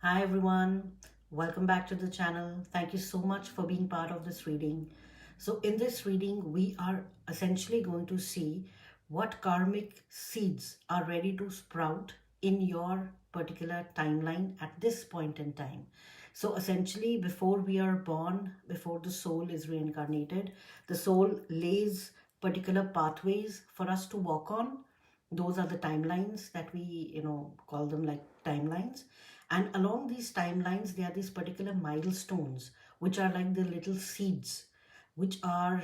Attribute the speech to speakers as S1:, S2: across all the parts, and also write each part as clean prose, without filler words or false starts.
S1: Hi everyone, welcome back to the channel. Thank you so much for being part of this reading. So in this reading, we are essentially going to see what karmic seeds are ready to sprout in your particular timeline at this point in time. So essentially, before we are born, before the soul is reincarnated, the soul lays particular pathways for us to walk on. Those are the timelines that we call them like timelines, and along these timelines there are these particular milestones which are like the little seeds, which are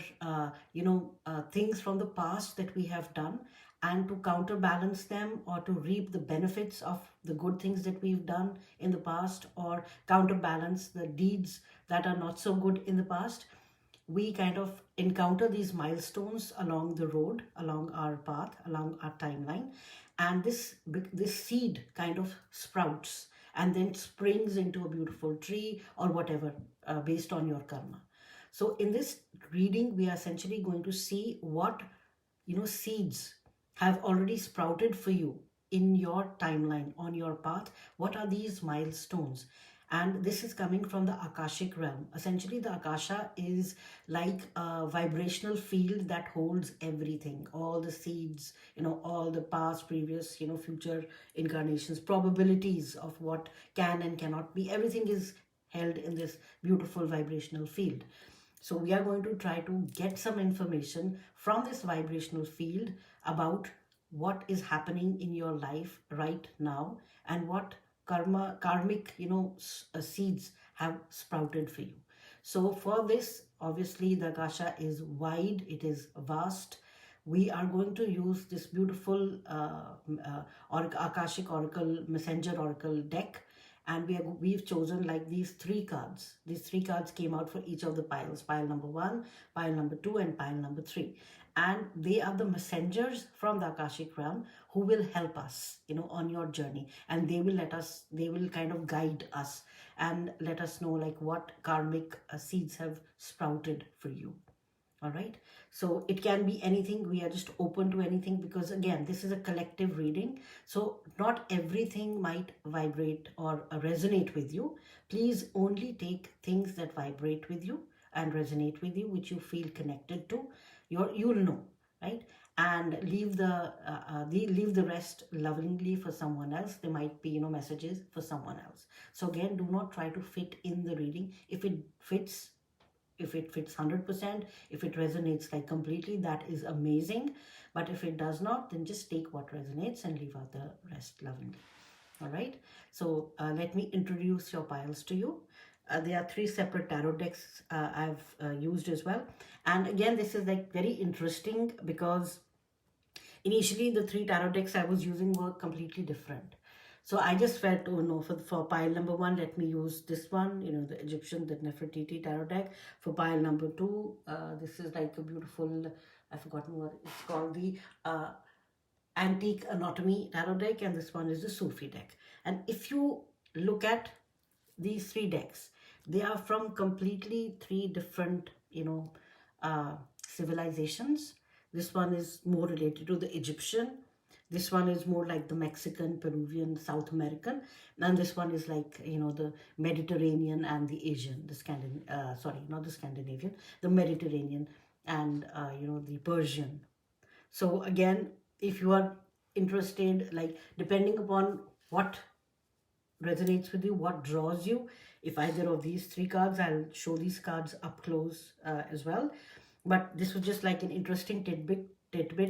S1: things from the past that we have done, and to counterbalance them or to reap the benefits of the good things that we've done in the past, or counterbalance the deeds that are not so good in the past, we kind of encounter these milestones along the road, along our path, along our timeline, and this seed kind of sprouts and then springs into a beautiful tree or whatever, based on your karma. So in this reading, we are essentially going to see what seeds have already sprouted for you in your timeline, on your path. What are these milestones? And this is coming from the Akashic realm. Essentially, the Akasha is like a vibrational field that holds everything, all the seeds, all the past, previous, future incarnations, probabilities of what can and cannot be. Everything is held in this beautiful vibrational field. So we are going to try to get some information from this vibrational field about what is happening in your life right now, and what karmic, seeds have sprouted for you. So for this, obviously the Akasha is wide, it is vast. We are going to use this beautiful Akashic Oracle, Messenger Oracle deck, and we've chosen like these three cards. These three cards came out for each of the piles: pile number 1, pile number 2, and pile number 3. And they are the messengers from the Akashic realm who will help us, on your journey, and they will kind of guide us and let us know like what karmic seeds have sprouted for you. All right, so it can be anything. We are just open to anything, because again, this is a collective reading, so not everything might vibrate or resonate with you. Please only take things that vibrate with you and resonate with you, which you feel connected to. You'll know, right? And leave the rest lovingly for someone else. There might be messages for someone else. So again, do not try to fit in the reading. If it fits 100%, if it resonates like completely, that is amazing. But if it does not, then just take what resonates and leave out the rest lovingly. All right, so let me introduce your piles to you. There are 3 separate tarot decks I've used as well. And again, this is like very interesting, because initially the 3 tarot decks I was using were completely different. So I just felt, oh no, for pile number 1, let me use this one, the Egyptian, the Nefertiti tarot deck. For pile number 2, this is like a beautiful, I've forgotten what it's called, the Antique Anatomy tarot deck, and this one is the Sufi deck. And if you look at these 3 decks, they are from completely 3 different, civilizations. This one is more related to the Egyptian. This one is more like the Mexican, Peruvian, South American, and this one is like the Mediterranean and the Asian, the sorry, not the Scandinavian, the Mediterranean, and the Persian. So again, if you are interested, like depending upon what resonates with you, what draws you, if either of these 3 cards, I'll show these cards up close as well. But this was just like an interesting tidbit,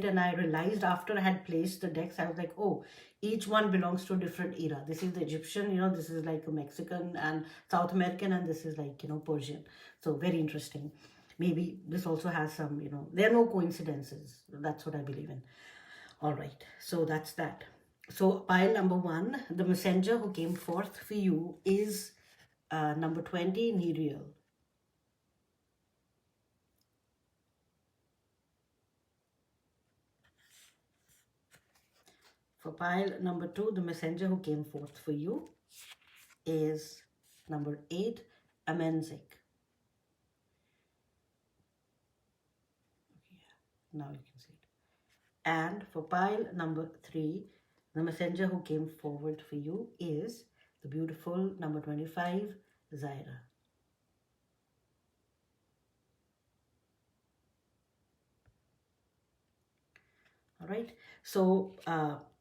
S1: and I realized after I had placed the decks, I was like, oh, each one belongs to a different era. This is the Egyptian, this is like a Mexican and South American, and this is like Persian. So very interesting. Maybe this also has some, there are no coincidences. That's what I believe in. All right, so that's that. So pile number 1, the messenger who came forth for you is number 20, Nerial. For pile number 2, the messenger who came forth for you is number 8, Amenzik. Now you can see it. And for pile number 3, the messenger who came forward for you is the beautiful number 25, Zaira. All right, so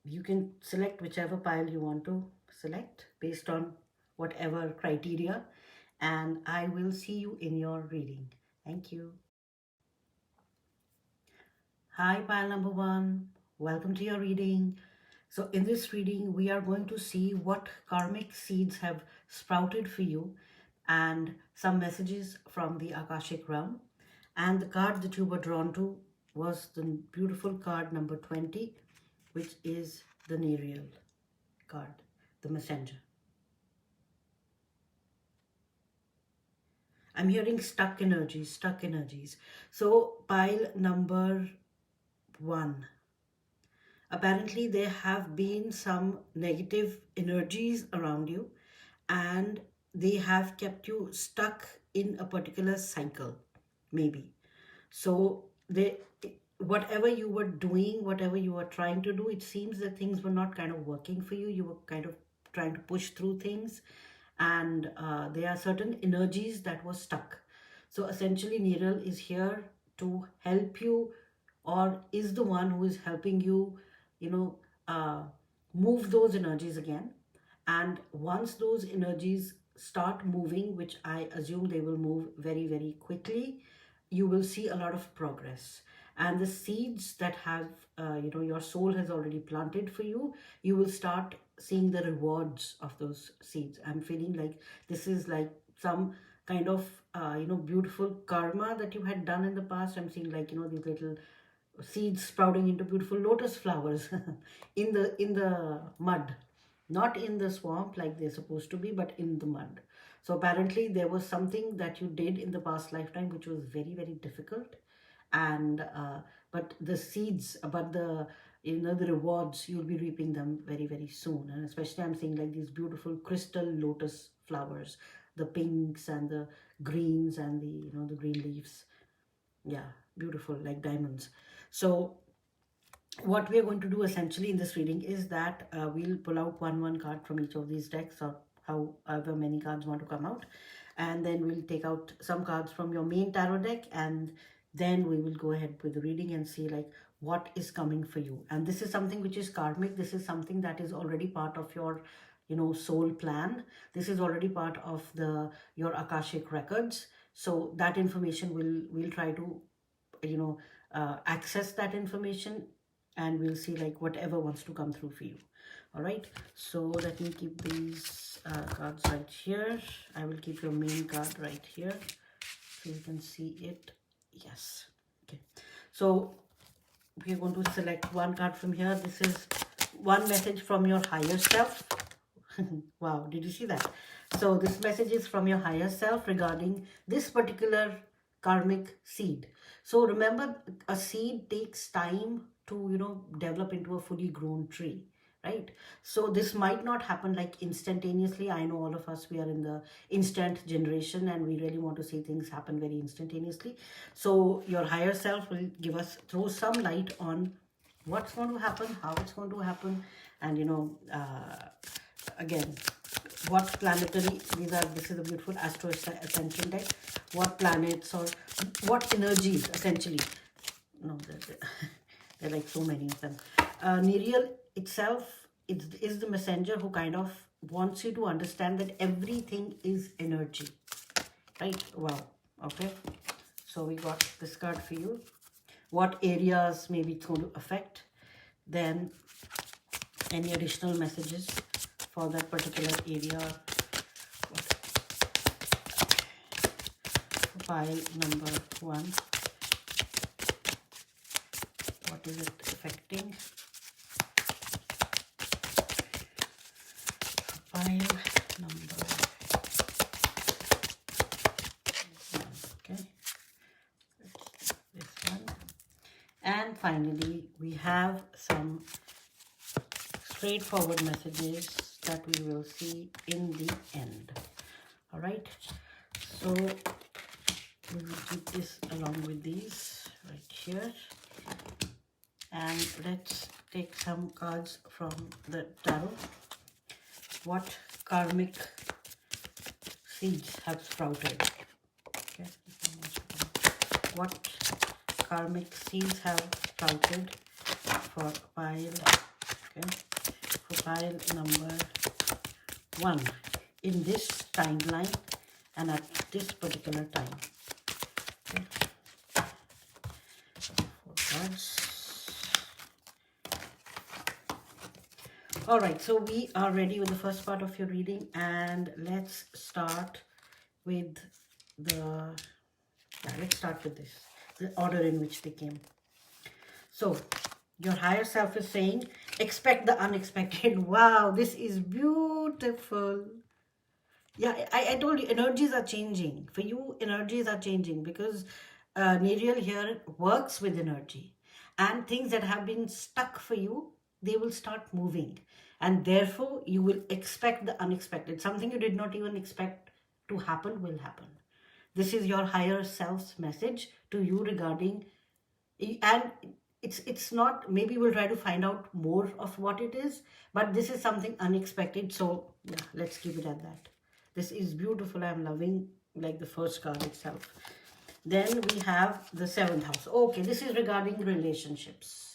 S1: you can select whichever pile you want to select based on whatever criteria, and I will see you in your reading. Thank you. Hi, pile number 1. Welcome to your reading. So in this reading, we are going to see what karmic seeds have sprouted for you and some messages from the Akashic realm. And the card that you were drawn to was the beautiful card number 20, which is the Nereal card, the messenger. I'm hearing stuck energies, stuck energies. So pile number 1. Apparently there have been some negative energies around you and they have kept you stuck in a particular cycle, maybe. So they, whatever you were doing, whatever you were trying to do, it seems that things were not kind of working for you. You were kind of trying to push through things, and there are certain energies that were stuck. So essentially Nereal is here to help you, or is the one who is helping you, you know, move those energies again. And once those energies start moving, which I assume they will move very, very quickly, you will see a lot of progress. And the seeds that have, your soul has already planted for you, you will start seeing the rewards of those seeds. I'm feeling like this is like some kind of, beautiful karma that you had done in the past. I'm seeing like, these little seeds sprouting into beautiful lotus flowers in the mud, not in the swamp like they're supposed to be, but in the mud. So apparently there was something that you did in the past lifetime which was very, very difficult, and but the seeds, but the rewards, you'll be reaping them very, very soon. And especially I'm seeing like these beautiful crystal lotus flowers, the pinks and the greens and the green leaves. Yeah, beautiful, like diamonds. So what we are going to do essentially in this reading is that we'll pull out one card from each of these decks, or however many cards want to come out, and then we'll take out some cards from your main tarot deck, and then we will go ahead with the reading and see like what is coming for you. And this is something which is karmic. This is something that is already part of your soul plan. This is already part of your Akashic records. So that information we'll try to access that information, and we'll see like whatever wants to come through for you. All right, so let me keep these cards right here. I will keep your main card right here so you can see it. Yes. Okay, so we're going to select one card from here. This is one message from your higher self. Wow, did you see that? So this message is from your higher self regarding this particular karmic seed. So remember, a seed takes time to develop into a fully grown tree, right? So this might not happen like instantaneously. I know all of us, we are in the instant generation and we really want to see things happen very instantaneously. So your higher self will throw some light on what's going to happen, how it's going to happen, and again, what planetary, this is a beautiful astro ascension deck, what planets or what energies essentially, no, there are like so many of them. Nereal itself is the messenger who kind of wants you to understand that everything is energy, right? Wow. Okay, so we got this card for you. What areas maybe it's going to affect, then any additional messages for that particular area. Pile number 1, what is it affecting? Pile number 1, okay, this one. And finally we have some straightforward messages that we will see in the end. All right, so we will keep this along with these right here, and let's take some cards from the tarot. What karmic seeds have sprouted? Okay. What karmic seeds have sprouted for pile, okay, for pile number 1 in this timeline and at this particular time? Okay. 4 cards. All right, so we are ready with the first part of your reading, and let's start with let's start with this, the order in which they came. So your higher self is saying, expect the unexpected. Wow, this is beautiful. Yeah, I told you, energies are changing. For you, energies are changing because Nerial here works with energy. And things that have been stuck for you, they will start moving. And therefore, you will expect the unexpected. Something you did not even expect to happen will happen. This is your higher self's message to you regarding, and it's not, maybe we'll try to find out more of what it is, but this is something unexpected. So yeah, let's keep it at that. This is beautiful. I'm loving like the first card itself. Then we have the 7th house. Okay, this is regarding relationships.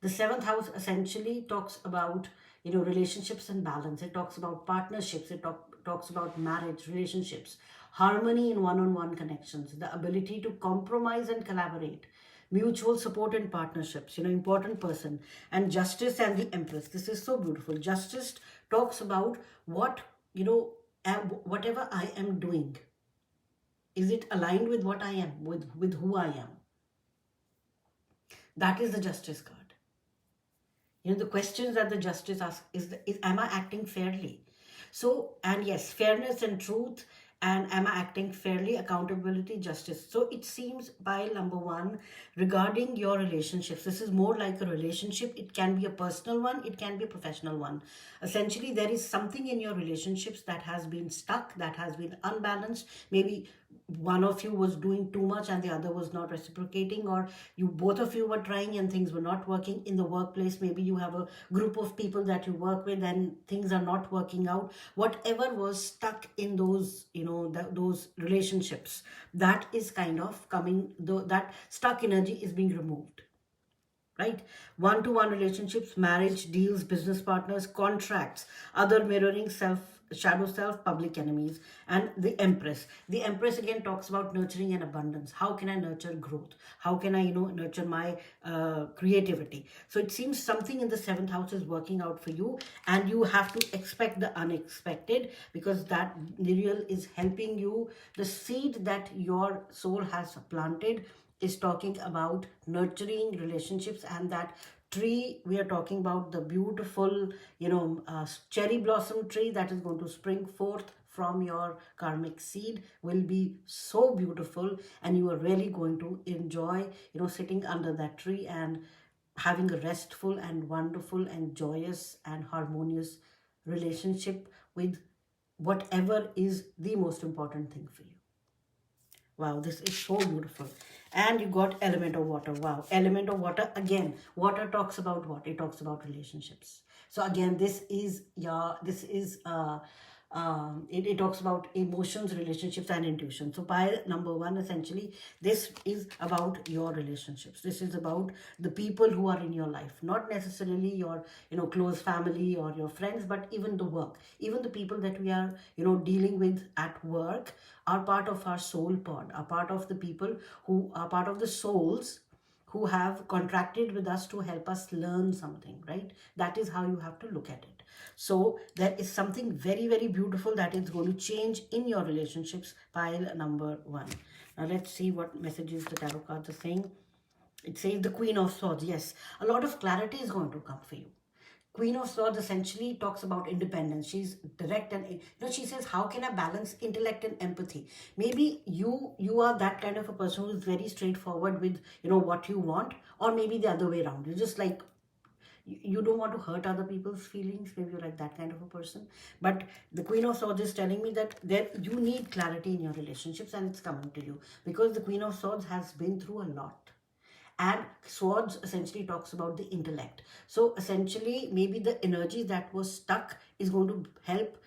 S1: The 7th house essentially talks about, relationships and balance. It talks about partnerships. It talks about marriage, relationships, harmony in one-on-one connections, the ability to compromise and collaborate, mutual support and partnerships, important person, and justice and the Empress. This is so beautiful. Justice talks about what, whatever I am doing, is it aligned with what I am, with who I am? That is the Justice card. The questions that the Justice asks is am I acting fairly? So, and yes, fairness and truth, and am I acting fairly, accountability, justice. So it seems pile number 1 regarding your relationships. This is more like a relationship. It can be a personal one. It can be a professional one. Essentially, there is something in your relationships that has been stuck, that has been unbalanced. Maybe one of you was doing too much and the other was not reciprocating, or both of you were trying and things were not working. In the workplace, maybe you have a group of people that you work with and things are not working out. Whatever was stuck in those, those relationships, that is kind of coming, that stuck energy is being removed. Right? One-to-one relationships, marriage, deals, business partners, contracts, other mirroring, shadow self, public enemies, and the Empress. The Empress again talks about nurturing and abundance. How can I nurture growth? How can I, nurture my creativity? So it seems something in the 7th house is working out for you, and you have to expect the unexpected, because that Nerial is helping you. The seed that your soul has planted is talking about nurturing relationships, and that tree we are talking about, the beautiful, cherry blossom tree that is going to spring forth from your karmic seed will be so beautiful, and you are really going to enjoy, sitting under that tree and having a restful and wonderful and joyous and harmonious relationship with whatever is the most important thing for you. Wow, this is so beautiful. And you got element of water. Wow, element of water. Again, water talks about what? It talks about relationships. So again, this is it talks about emotions, relationships, and intuition. So pile number 1, essentially, this is about your relationships. This is about the people who are in your life, not necessarily your, close family or your friends, but even the work, even the people that we are, dealing with at work are part of our soul pod, are part of the people who are part of the souls who have contracted with us to help us learn something, right? That is how you have to look at it. So there is something very, very beautiful that is going to change in your relationships, pile number 1. Now let's see what messages the tarot cards are saying. It says the Queen of Swords. Yes, a lot of clarity is going to come for you. Queen of Swords essentially talks about independence. She's direct and, she says, how can I balance intellect and empathy? Maybe you are that kind of a person who is very straightforward with, what you want, or maybe the other way around. You're just like, you don't want to hurt other people's feelings. Maybe you're like that kind of a person. But the Queen of Swords is telling me that you need clarity in your relationships, and it's coming to you because the Queen of Swords has been through a lot. And swords essentially talks about the intellect. So essentially, maybe the energy that was stuck is going to help,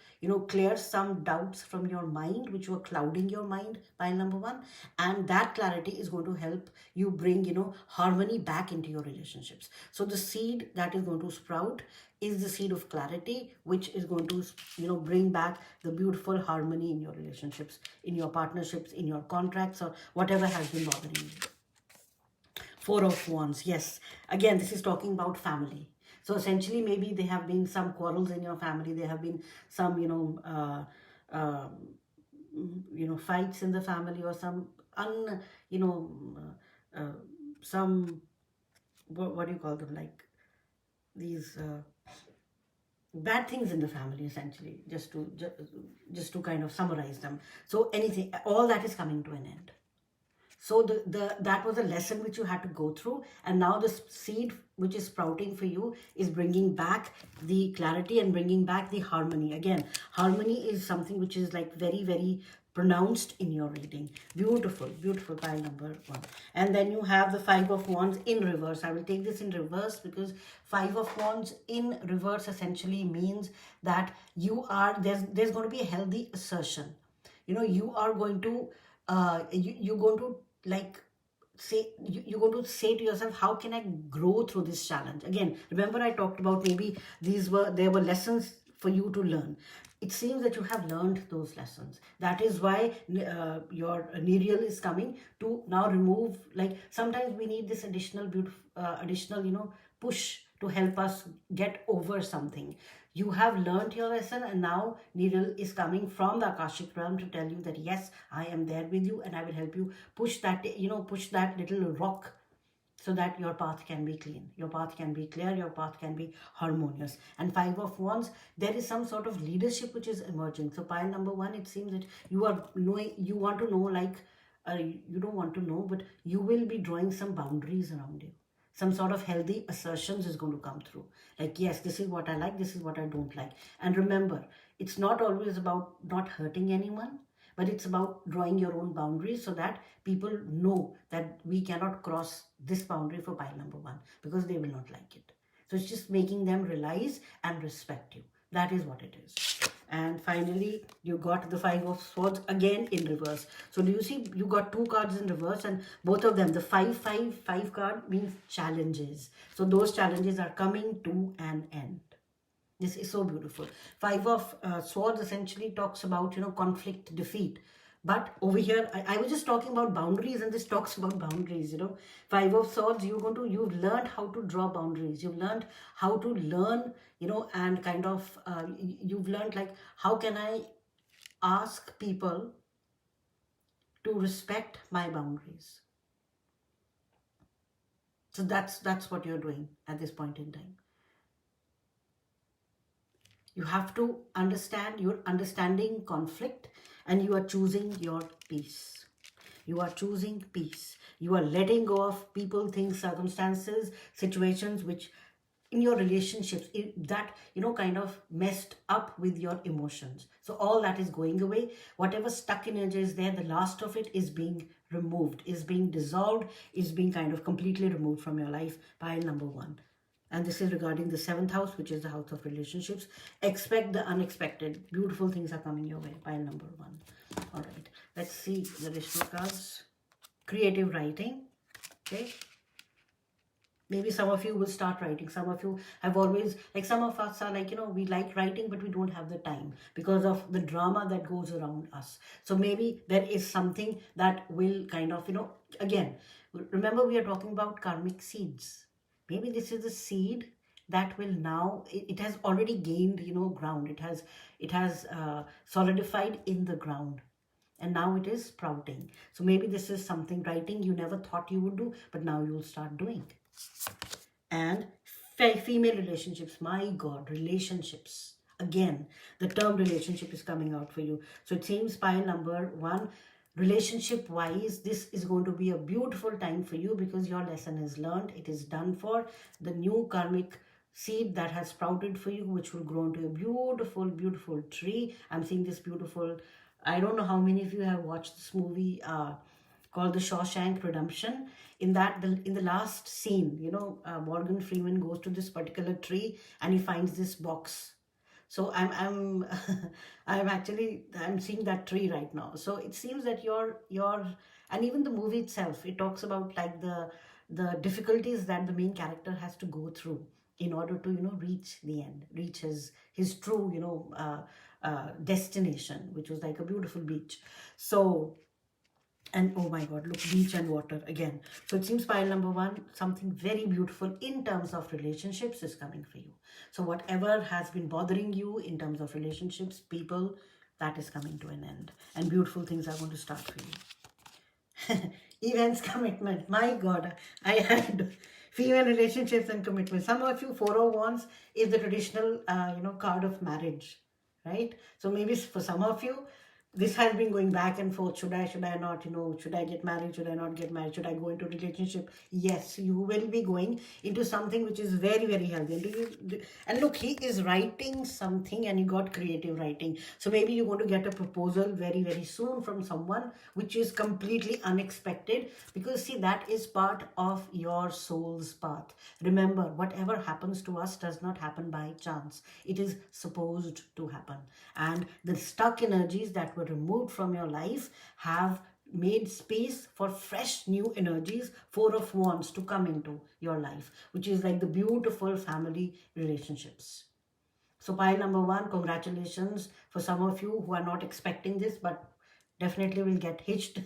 S1: clear some doubts from your mind which were clouding your mind, pile number one. And that clarity is going to help you bring, harmony back into your relationships. So the seed that is going to sprout is the seed of clarity, which is going to, bring back the beautiful harmony in your relationships, in your partnerships, in your contracts, or whatever has been bothering you. Four of Wands, yes. Again, this is talking about family. So essentially, maybe there have been some quarrels in your family. There have been some, fights in the family, or some you know, some, what do you call them? Like these bad things in the family, essentially, just to kind of summarize them. So anything, all that is coming to an end. So that was a lesson which you had to go through, and now the seed which is sprouting for you is bringing back the clarity and bringing back the harmony. Again, harmony is something which is like very, very pronounced in your reading. Beautiful, beautiful, pile number one. And then you have the Five of Wands in reverse. I will take this in reverse because Five of Wands in reverse essentially means that there's going to be a healthy assertion. You are going to you're going to like you're going to say to yourself, how can I grow through this challenge? Again, remember I talked about maybe there were lessons for you to learn. It seems that you have learned those lessons. That is why your Nerial is coming to now remove, like sometimes we need this additional push to help us get over something. You have learned your lesson, and now Nerial is coming from the Akashic realm to tell you that yes, I am there with you and I will help you push that little rock, so that your path can be clean, your path can be clear, your path can be harmonious. And Five of Wands, there is some sort of leadership which is emerging. So pile number one, it seems that you want to know, like you don't want to know, but you will be drawing some boundaries around you. Some sort of healthy assertions is going to come through. Like, yes, this is what I like, this is what I don't like. And remember, it's not always about not hurting anyone, but it's about drawing your own boundaries so that people know that we cannot cross this boundary for pile number one, because they will not like it. So it's just making them realize and respect you. That is what it is. And finally, you got the Five of Swords again in reverse. So do you see, you got two cards in reverse, and both of them, the 5-5-5 card means challenges. So those challenges are coming to an end. This is so beautiful. Five of Swords essentially talks about, conflict, defeat. But over here, I was just talking about boundaries, and this talks about boundaries, Five of Swords, you've learned how to draw boundaries. You've learned how to learn, and kind of, you've learned like, how can I ask people to respect my boundaries? So that's what you're doing at this point in time. You have to understand, you're understanding conflict, and you are choosing your peace. You are choosing peace. You are letting go of people, things, circumstances, situations which in your relationships that kind of messed up with your emotions. So all that is going away. Whatever stuck energy is there, the last of it is being removed, is being dissolved, is being kind of completely removed from your life. Pile number one. And this is regarding the 7th house, which is the house of relationships. Expect the unexpected. Beautiful things are coming your way. Pile number one. All right. Let's see the additional cards. Creative writing. Okay. Maybe some of you will start writing. Some of you have always, like some of us are like, we like writing, but we don't have the time because of the drama that goes around us. So maybe there is something that will kind of, again, remember we are talking about karmic seeds. Maybe this is a seed that will now, it has already gained, ground. It has solidified in the ground. And now it is sprouting. So maybe this is something, writing you never thought you would do, but now you will start doing. And female relationships, my God, relationships. Again, the term relationship is coming out for you. So it seems pile number one, relationship wise, this is going to be a beautiful time for you because your lesson is learned. It is done for. The new karmic seed that has sprouted for you, which will grow into a beautiful, beautiful tree. I'm seeing this beautiful, I don't know how many of you have watched this movie, called The Shawshank Redemption. In that, in the last scene, Morgan Freeman goes to this particular tree and he finds this box. So I'm I'm seeing that tree right now. So it seems that your and even the movie itself, it talks about like the difficulties that the main character has to go through in order to reach the end, reach his true destination, which was like a beautiful beach. So, and oh my god, look, beach and water again. So it seems pile number one, something very beautiful in terms of relationships is coming for you. So whatever has been bothering you in terms of relationships, people, that is coming to an end, and beautiful things are going to start for you. Events, commitment, my god, I had female relationships and commitment. Some of you, Four of Wands is the traditional card of marriage, right? So maybe for some of you, this has been going back and forth. Should I not, should I get married? Should I not get married? Should I go into a relationship? Yes, you will be going into something which is very, very healthy. And look, he is writing something and you got creative writing. So maybe you're going to get a proposal very, very soon from someone which is completely unexpected, because see, that is part of your soul's path. Remember, whatever happens to us does not happen by chance. It is supposed to happen. And the stuck energies that were removed from your life have made space for fresh new energies, Four of Wands, to come into your life, which is like the beautiful family relationships. So pile number one, congratulations for some of you who are not expecting this, but definitely will get hitched.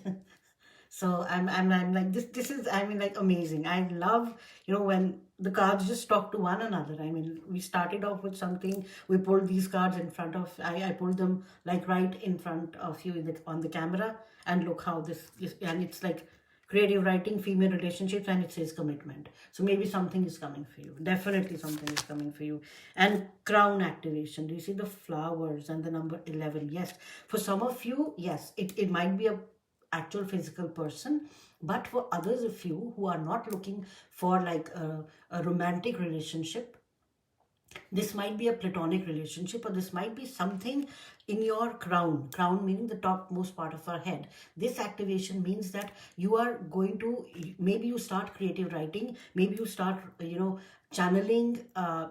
S1: So I'm like, this is, I mean, like, amazing. I love, when the cards just talk to one another. I mean, we started off with something, we pulled these cards in front of, I pulled them like right in front of you on the camera, and look how this is, and it's like creative writing, female relationships, and it says commitment. So maybe something is coming for you. Definitely something is coming for you. And crown activation. Do you see the flowers and the number 11? Yes. For some of you, yes, it might be a actual physical person, but for others of you who are not looking for like a romantic relationship, this might be a platonic relationship, or this might be something in your crown meaning the topmost part of our head. This activation means that you are going to, maybe you start creative writing, maybe you start channeling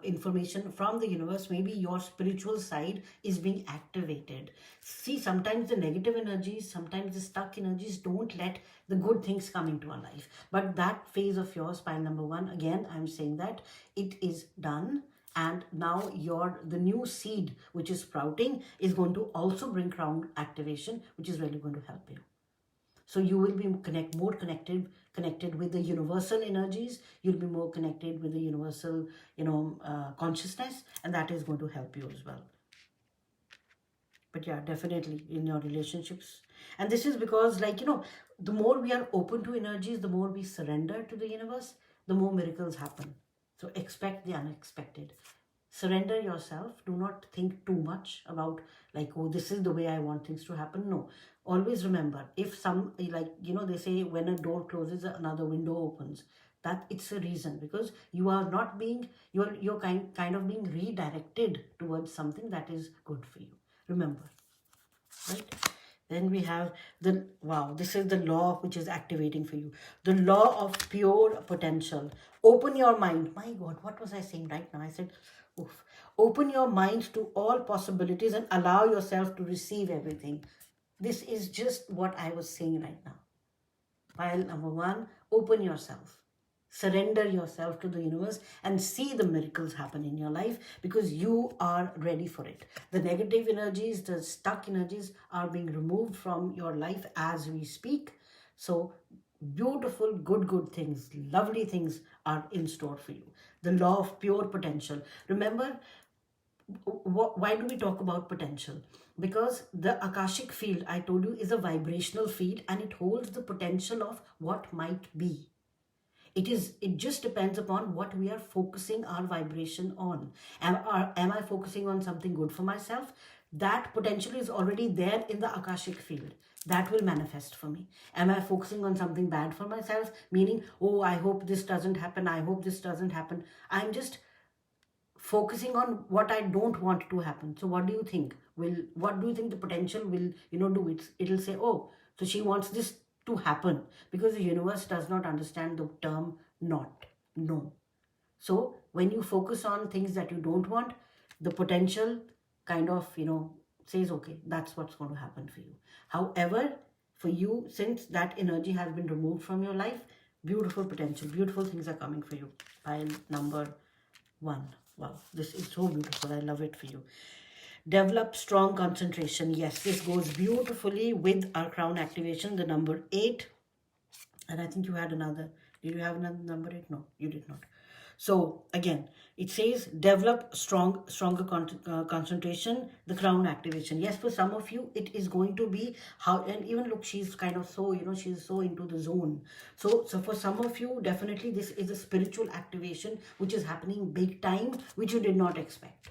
S1: information from the universe, maybe your spiritual side is being activated. See, sometimes the negative energies, sometimes the stuck energies don't let the good things come into our life, but that phase of yours, pile number one, again I'm saying that it is done. And now the new seed which is sprouting is going to also bring crown activation, which is really going to help you. So you will be more connected with the universal energies. You'll be more connected with the universal consciousness, and that is going to help you as well. But yeah, definitely in your relationships. And this is because, like, the more we are open to energies, the more we surrender to the universe, the more miracles happen. So expect the unexpected. Surrender yourself. Do not think too much about like, oh, this is the way I want things to happen. No. Always remember, if some, like, they say when a door closes, another window opens. That it's a reason, because you are not being, you're kind of being redirected towards something that is good for you. Remember, right? Then we have wow, this is the law which is activating for you. The law of pure potential. Open your mind. My God, what was I saying right now? I said, oof. Open your mind to all possibilities and allow yourself to receive everything. This is just what I was saying right now. Pile number one, open yourself. Surrender yourself to the universe and see the miracles happen in your life, because you are ready for it. The negative energies, the stuck energies are being removed from your life as we speak. So beautiful, good things, lovely things are in store for you. The law of pure potential. Remember, why do we talk about potential? Because the Akashic field, I told you, is a vibrational field, and it holds the potential of what might be. It just depends upon what we are focusing our vibration on. Am I focusing on something good for myself? That potential is already there in the Akashic field. That will manifest for me. Am I focusing on something bad for myself? Meaning, oh, I hope this doesn't happen. I hope this doesn't happen. I'm just focusing on what I don't want to happen. So what do you think? What do you think the potential will, do? It'll say, oh, so she wants this to happen, because the universe does not understand the term not, no. So when you focus on things that you don't want, the potential kind of, says, okay, that's what's going to happen for you. However, for you, since that energy has been removed from your life, beautiful potential, beautiful things are coming for you. Pile number 1. Wow, this is so beautiful. I love it for you. Develop strong concentration. Yes, this goes beautifully with our crown activation, the number 8. And I think you had another. Did you have another number 8? No, you did not. So again, it says develop stronger concentration, the crown activation. Yes, for some of you, it is going to be how, and even look, she's kind of so, she's so into the zone. So for some of you, definitely this is a spiritual activation, which is happening big time, which you did not expect.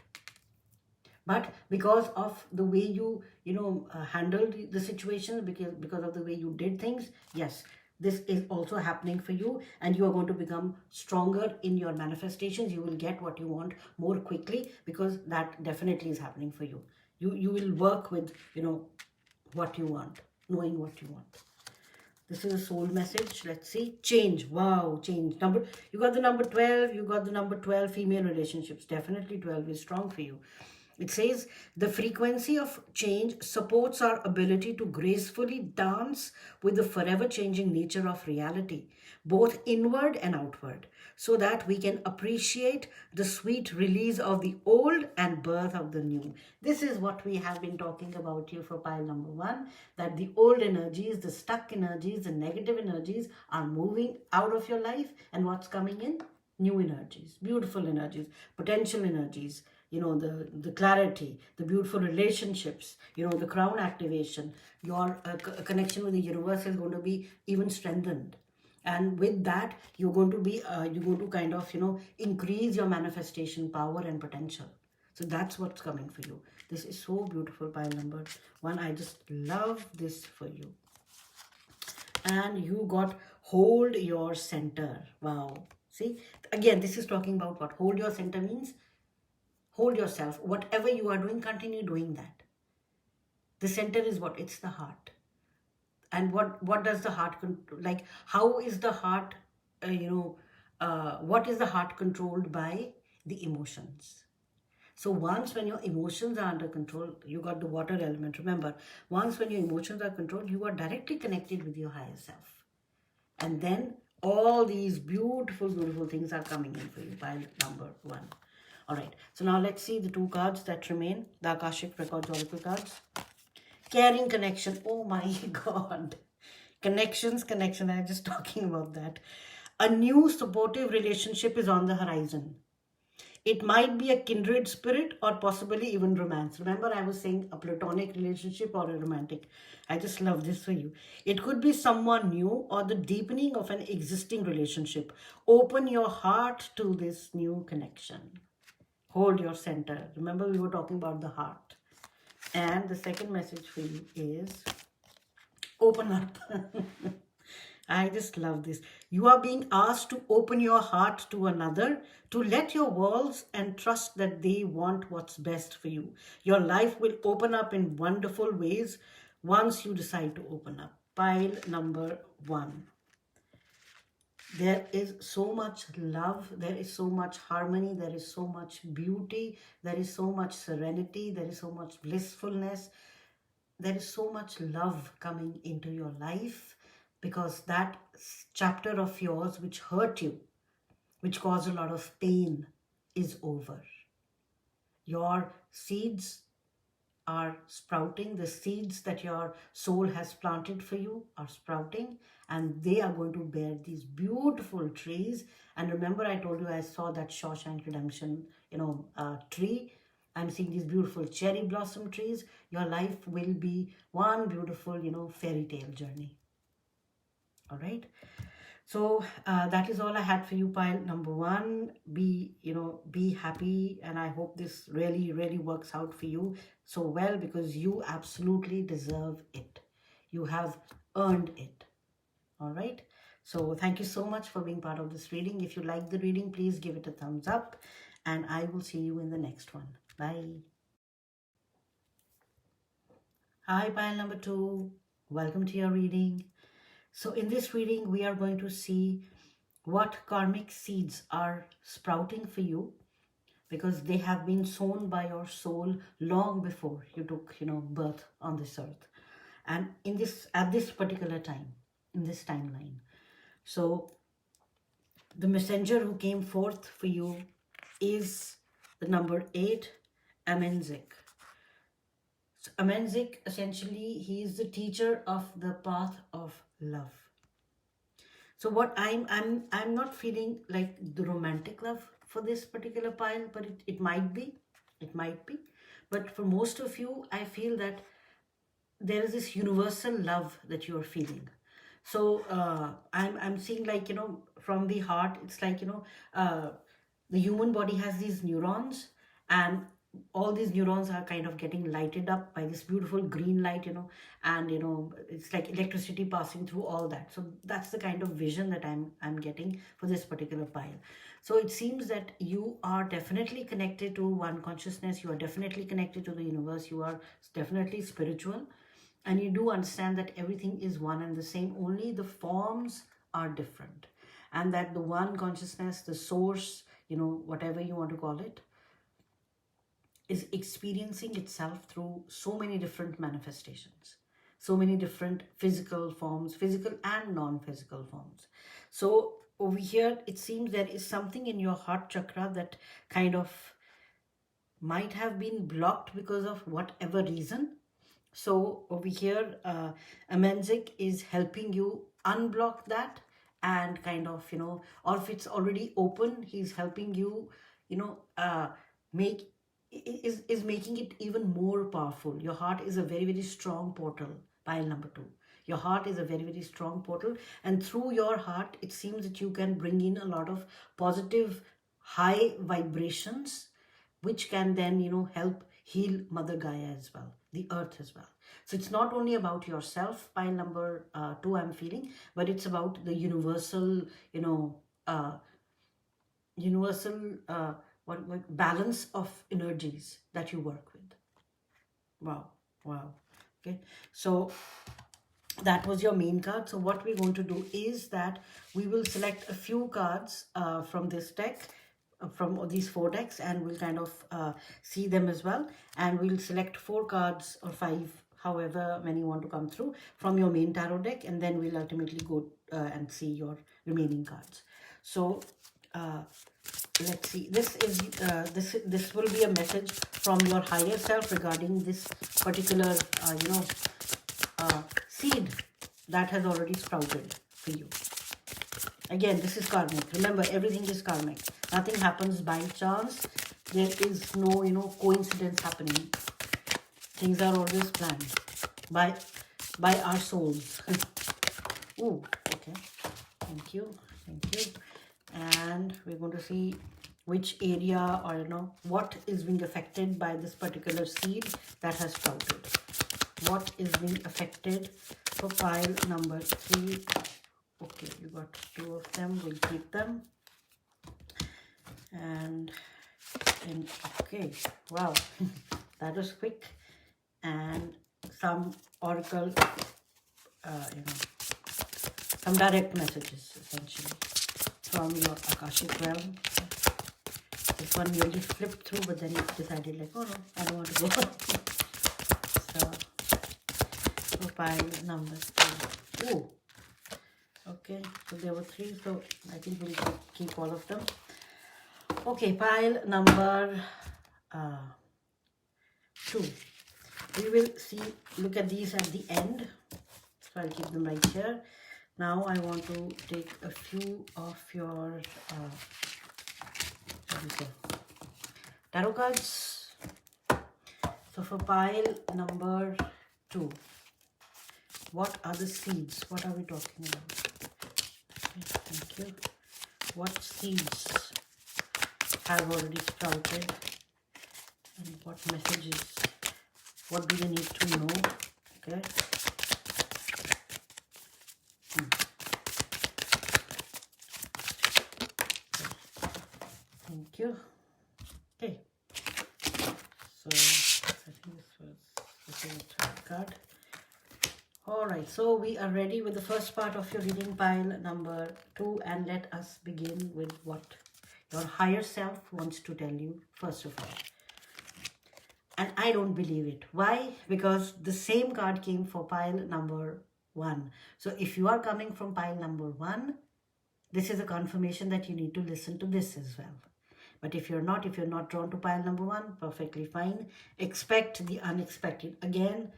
S1: But because of the way you handled the situation, because of the way you did things, yes, this is also happening for you, and you are going to become stronger in your manifestations. You will get what you want more quickly, because that definitely is happening for you. You will work with what you want, knowing what you want. This is a soul message. Let's see. Change. Wow, change. You got the number 12. You got the number 12, female relationships. Definitely 12 is strong for you. It says, the frequency of change supports our ability to gracefully dance with the forever changing nature of reality, both inward and outward, so that we can appreciate the sweet release of the old and birth of the new. This is what we have been talking about you for pile number 1, that the old energies, the stuck energies, the negative energies are moving out of your life, and what's coming in? New energies, beautiful energies, potential energies, the clarity, the beautiful relationships, the crown activation. Your connection with the universe is going to be even strengthened. And with that, you're going to kind of, increase your manifestation power and potential. So that's what's coming for you. This is so beautiful, pile number 1. I just love this for you. And you got hold your center. Wow. See, again, this is talking about what? Hold your center means hold yourself. Whatever you are doing, continue doing that. The center is what? It's the heart. And what does the heart, like, how is the heart, what is the heart controlled by? The emotions. So once when your emotions are under control, you got the water element. Remember, once when your emotions are controlled, you are directly connected with your higher self. And then all these beautiful, beautiful things are coming in for you, pile number 1. All right. So now let's see the 2 cards that remain, the Akashic Records Oracle cards. Caring connection. Oh my God. Connections. I'm just talking about that. A new supportive relationship is on the horizon. It might be a kindred spirit or possibly even romance. Remember, I was saying a platonic relationship or a romantic. I just love this for you. It could be someone new or the deepening of an existing relationship. Open your heart to this new connection. Hold your center. Remember, we were talking about the heart. And the second message for you is open up. I just love this. You are being asked to open your heart to another, to let your walls and trust that they want what's best for you. Your life will open up in wonderful ways once you decide to open up. Pile number 1. There is so much love, there is so much harmony, there is so much beauty, there is so much serenity, there is so much blissfulness, there is so much love coming into your life, because that chapter of yours which hurt you, which caused a lot of pain, is over. Your seeds are sprouting. The seeds that your soul has planted for you are sprouting, and they are going to bear these beautiful trees. And remember, I told you I saw that Shawshank Redemption, tree. I'm seeing these beautiful cherry blossom trees. Your life will be one beautiful, fairy tale journey. All right. So that is all I had for you, pile number 1. Be happy, and I hope this really, really works out for you so well, because you absolutely deserve it. You have earned it. All right. So thank you so much for being part of this reading. If you like the reading, please give it a thumbs up, and I will see you in the next one. Bye. Hi, pile number 2. Welcome to your reading. So in this reading, we are going to see what karmic seeds are sprouting for you, because they have been sown by your soul long before you took, birth on this earth. And at this particular time, in this timeline. So the messenger who came forth for you is the number 8, Amenzik. So Amenzik, essentially, he is the teacher of the path of love. So what I'm not feeling like the romantic love for this particular pile, but it might be. It might be. But for most of you, I feel that there is this universal love that you are feeling. So I'm seeing, like, from the heart, it's like, the human body has these neurons, and all these neurons are kind of getting lighted up by this beautiful green light, and it's like electricity passing through all that. So that's the kind of vision that I'm getting for this particular pile. So it seems that you are definitely connected to one consciousness, you are definitely connected to the universe, you are definitely spiritual, and you do understand that everything is one and the same, only the forms are different, and that the one consciousness, the source, whatever you want to call it, is experiencing itself through so many different manifestations, so many different physical forms, physical and non-physical forms. So over here, it seems there is something in your heart chakra that kind of might have been blocked because of whatever reason. So over here, Amenzik is helping you unblock that, and kind of, or if it's already open, he's helping you, make is making it even more powerful. Your heart is a very, very strong portal, pile number 2. Your heart is a very, very strong portal, and through your heart, it seems that you can bring in a lot of positive, high vibrations, which can then, help heal Mother Gaia as well, the earth as well. So it's not only about yourself, pile number 2, I'm feeling, but it's about the universal, universal what balance of energies that you work with. Wow, wow. Okay, so that was your main card. So what we're going to do is that we will select a few cards from this deck, from these 4 decks, and we'll kind of see them as well, and we'll select 4 cards or 5, however many want to come through, from your main tarot deck, and then we'll ultimately go and see your remaining cards. So let's see, this is this will be a message from your higher self regarding this particular seed that has already sprouted for you. Again, this is karmic. Remember, everything is karmic. Nothing happens by chance. There is no, coincidence happening. Things are always planned by our souls. Oh, okay. Thank you. Thank you. And we're going to see which area, or what is being affected by this particular seed that has sprouted. What is being affected for pile number 3? Okay, you got 2 of them. We'll keep them. And okay, wow, that was quick. And some oracle, some direct messages essentially from your Akashic realm. This one you just flipped through, but then you decided, like, oh no, I don't want to go. So pile number 3. Oh, okay, so there were 3, so I think we'll keep all of them. Okay, pile number 2. We will look at these at the end. So I'll keep them right here. Now I want to take a few of your tarot cards. So for pile number 2, what are the seeds? What are we talking about? Okay, thank you. What seeds have already sprouted, and what messages? What do they need to know? Okay. Thank you. Okay. So I think this is the third card. All right, so we are ready with the first part of your reading, pile number 2, and let us begin with what your higher self wants to tell you first of all. And I don't believe it. Why? Because the same card came for pile number 1. So if you are coming from pile number 1, this is a confirmation that you need to listen to this as well. But if you're not drawn to pile number 1, perfectly fine. Expect the unexpected. Again,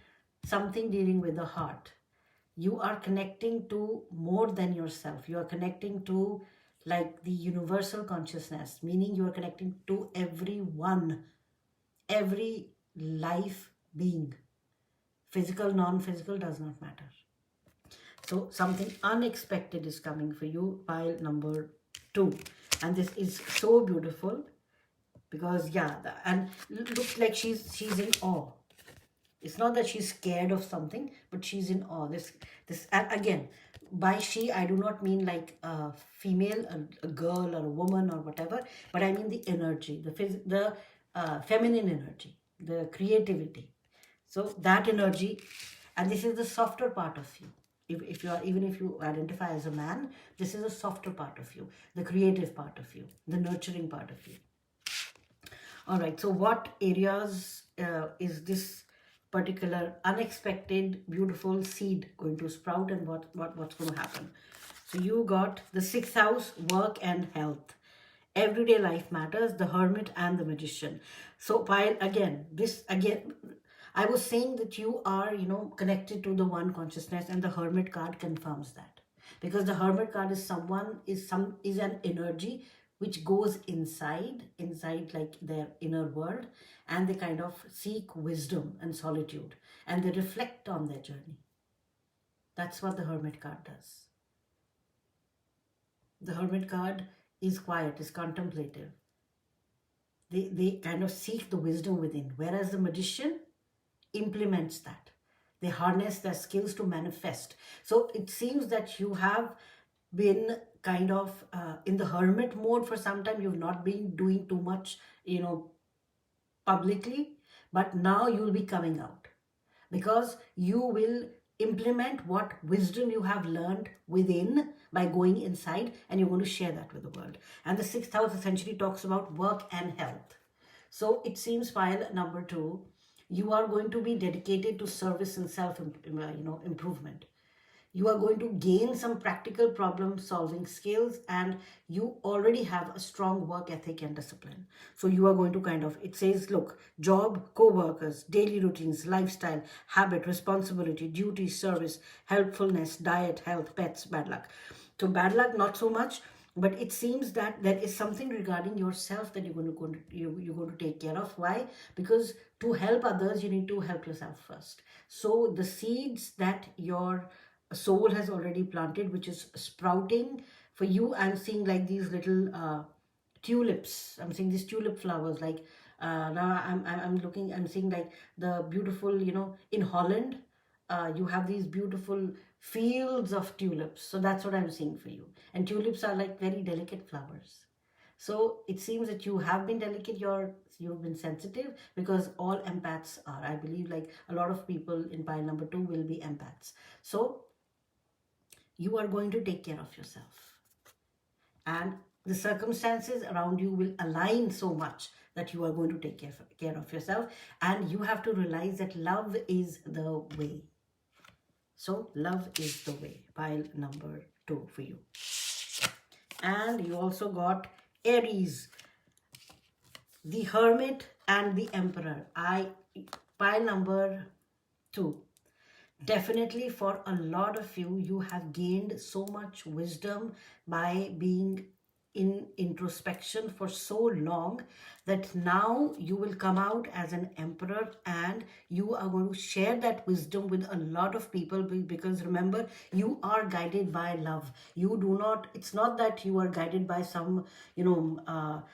S1: something dealing with the heart. You are connecting to more than yourself. You are connecting to like the universal consciousness, meaning you are connecting to everyone, every life being. Physical, non-physical does not matter. So something unexpected is coming for you, pile number 2. And this is so beautiful because, yeah, and looks like she's in awe. It's not that she's scared of something, but she's in awe. And again, by she, I do not mean like a female, a girl or a woman or whatever, but I mean the energy, the feminine energy, the creativity. So that energy, and this is the softer part of you. If you are, even if you identify as a man, this is a softer part of you, the creative part of you, the nurturing part of you. All right, so what areas is this particular unexpected beautiful seed going to sprout, and what's going to happen? So you got the 6th house, work and health. Everyday life matters, the hermit and the magician. So pile again, I was saying that you are, connected to the one consciousness, and the hermit card confirms that. Because the hermit card is an energy which goes inside like their inner world, and they kind of seek wisdom and solitude, and they reflect on their journey. That's what the hermit card does. The hermit card is quiet, is contemplative. They kind of seek the wisdom within, whereas the magician implements that. They harness their skills to manifest. So it seems that you have been kind of in the hermit mode for some time. You've not been doing too much, publicly, but now you'll be coming out because you will implement what wisdom you have learned within by going inside, and you're going to share that with the world. And the 6th house essentially talks about work and health. So it seems pile number 2, you are going to be dedicated to service and self improvement. You are going to gain some practical problem solving skills, and you already have a strong work ethic and discipline. So you are going to it says, look, job, co-workers, daily routines, lifestyle, habit, responsibility, duty, service, helpfulness, diet, health, pets, bad luck. So bad luck, not so much, but it seems that there is something regarding yourself that you're going to take care of. Why? Because to help others, you need to help yourself first. So the seeds that your soul has already planted, which is sprouting for you, I'm seeing like these little tulips. I'm seeing these tulip flowers. Like now I'm seeing like the beautiful, in Holland, you have these beautiful fields of tulips. So that's what I'm seeing for you. And tulips are like very delicate flowers. So it seems that you have been delicate, you've been sensitive, because all empaths are. I believe like a lot of people in pile number 2 will be empaths. So you are going to take care of yourself. And the circumstances around you will align so much that you are going to take care of yourself. And you have to realize that love is the way. So love is the way, pile number 2 for you. And you also got Aries, the hermit and the emperor. Pile number 2. Definitely for a lot of you, you have gained so much wisdom by being in introspection for so long that now you will come out as an emperor, and you are going to share that wisdom with a lot of people, because remember, you are guided by love. It's not that you are guided by some,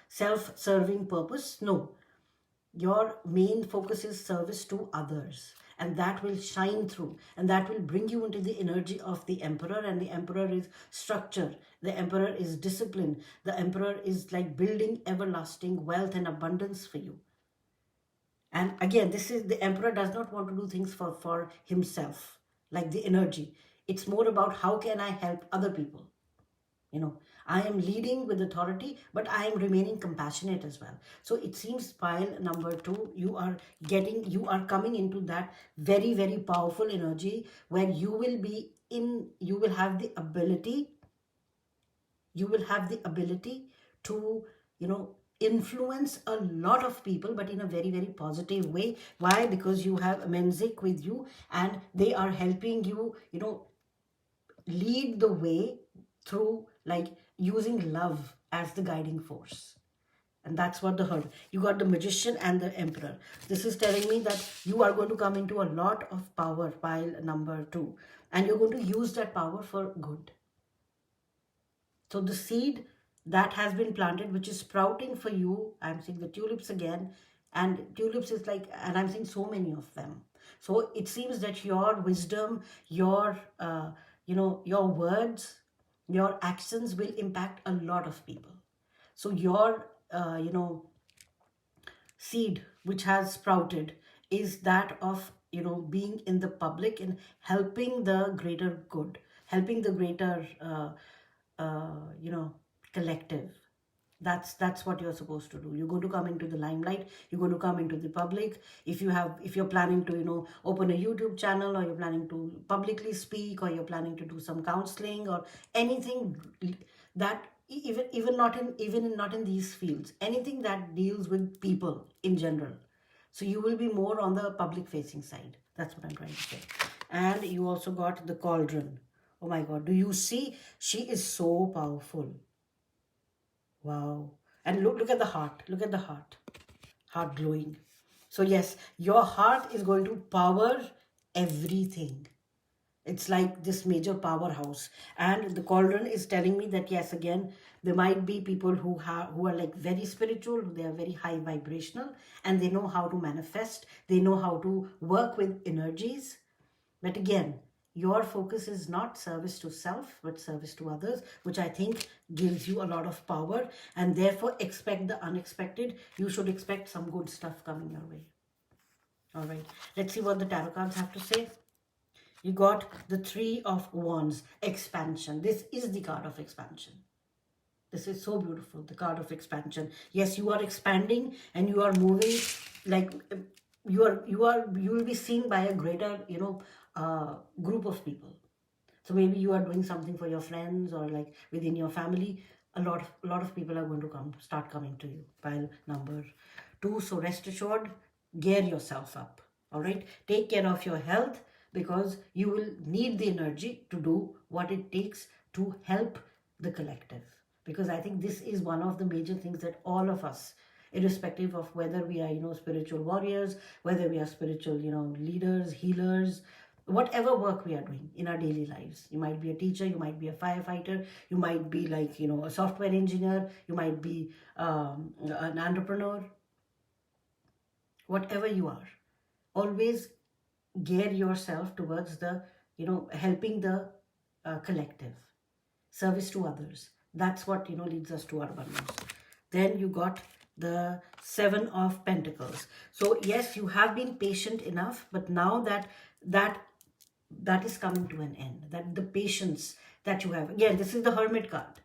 S1: self-serving purpose. No, your main focus is service to others, and that will shine through, and that will bring you into the energy of the emperor. And the emperor is structure, the emperor is discipline, the emperor is like building everlasting wealth and abundance for you. And again, the emperor does not want to do things for himself. like the energy. It's more about how can I help other people. You know, I am leading with authority, but I am remaining compassionate as well. So it seems pile number two, you are coming into that very, very powerful energy where you will have the ability, to, influence a lot of people, but in a very, very positive way. Why? Because you have Menzik with you, and they are helping you, lead the way through, like, using love as the guiding force. And that's what the herd. You got the Magician and the Emperor. This is telling me that you are going to come into a lot of power, pile number two, and you're going to use that power for good. So the seed that has been planted, which is sprouting for you, I'm seeing the tulips again, and tulips is like, and I'm seeing so many of them. So it seems that your wisdom, your words, your actions will impact a lot of people. So your, seed which has sprouted is that of, being in the public and helping the greater good, helping the greater collective. That's what you're supposed to do. You're going to come into the limelight, you're going to come into the public. If you're planning to, open a YouTube channel, or you're planning to publicly speak, or you're planning to do some counseling or anything, that even not in these fields, anything that deals with people in general. So you will be more on the public facing side. That's what I'm trying to say. And you also got the Cauldron. Oh my God, do you see? She is so powerful. Wow. And look at the heart. Look at the heart. Heart glowing. So yes, your heart is going to power everything. It's like this major powerhouse. And the Cauldron is telling me that yes, again, there might be people who are like very spiritual, they are very high vibrational, and they know how to manifest, they know how to work with energies. But again, your focus is not service to self, but service to others, which I think gives you a lot of power. And therefore, expect the unexpected. You should expect some good stuff coming your way. All right, let's see what the tarot cards have to say. You got the Three of Wands, expansion. This is the card of expansion. This is so beautiful, the card of expansion. Yes, you are expanding and you are moving, like you will be seen by a greater, group of people. So maybe you are doing something for your friends or like within your family. A lot of people are going to start coming to you. Pile number two. So rest assured, gear yourself up. All right. Take care of your health, because you will need the energy to do what it takes to help the collective. Because I think this is one of the major things that all of us, irrespective of whether we are, spiritual warriors, whether we are spiritual, leaders, healers, whatever work we are doing in our daily lives. You might be a teacher, you might be a firefighter, you might be like, a software engineer, you might be an entrepreneur, whatever you are, always gear yourself towards the, helping the collective, service to others. That's what, leads us to our abundance. Then you got the Seven of Pentacles. So yes, you have been patient enough, but now that is coming to an end. That the patience that you have. Again, this is the Hermit card.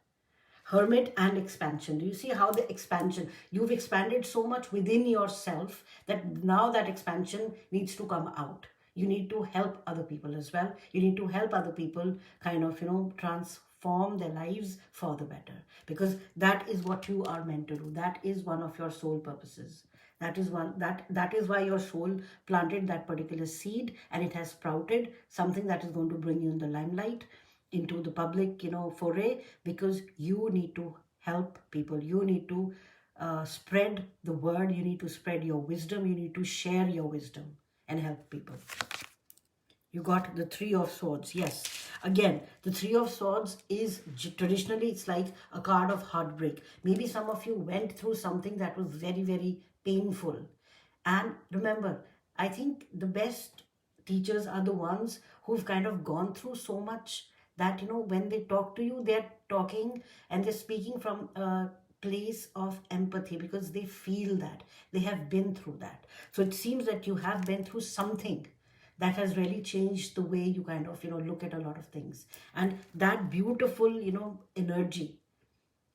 S1: Hermit and expansion. Do you see how the expansion, you've expanded so much within yourself that now that expansion needs to come out. You need to help other people as well. You need to help other people kind of, transform their lives for the better, because that is what you are meant to do. That is one of your soul purposes. That is why your soul planted that particular seed, and it has sprouted something that is going to bring you in the limelight, into the public, foray, because you need to help people. You need to spread the word. You need to spread your wisdom. You need to share your wisdom and help people. You got the Three of Swords. Yes. Again, the Three of Swords is traditionally, it's like a card of heartbreak. Maybe some of you went through something that was very, very painful. And remember, I think the best teachers are the ones who've kind of gone through so much that, when they talk to you, they're talking and they're speaking from a place of empathy, because they feel that they have been through that. So it seems that you have been through something that has really changed the way you kind of, look at a lot of things. And that beautiful, energy,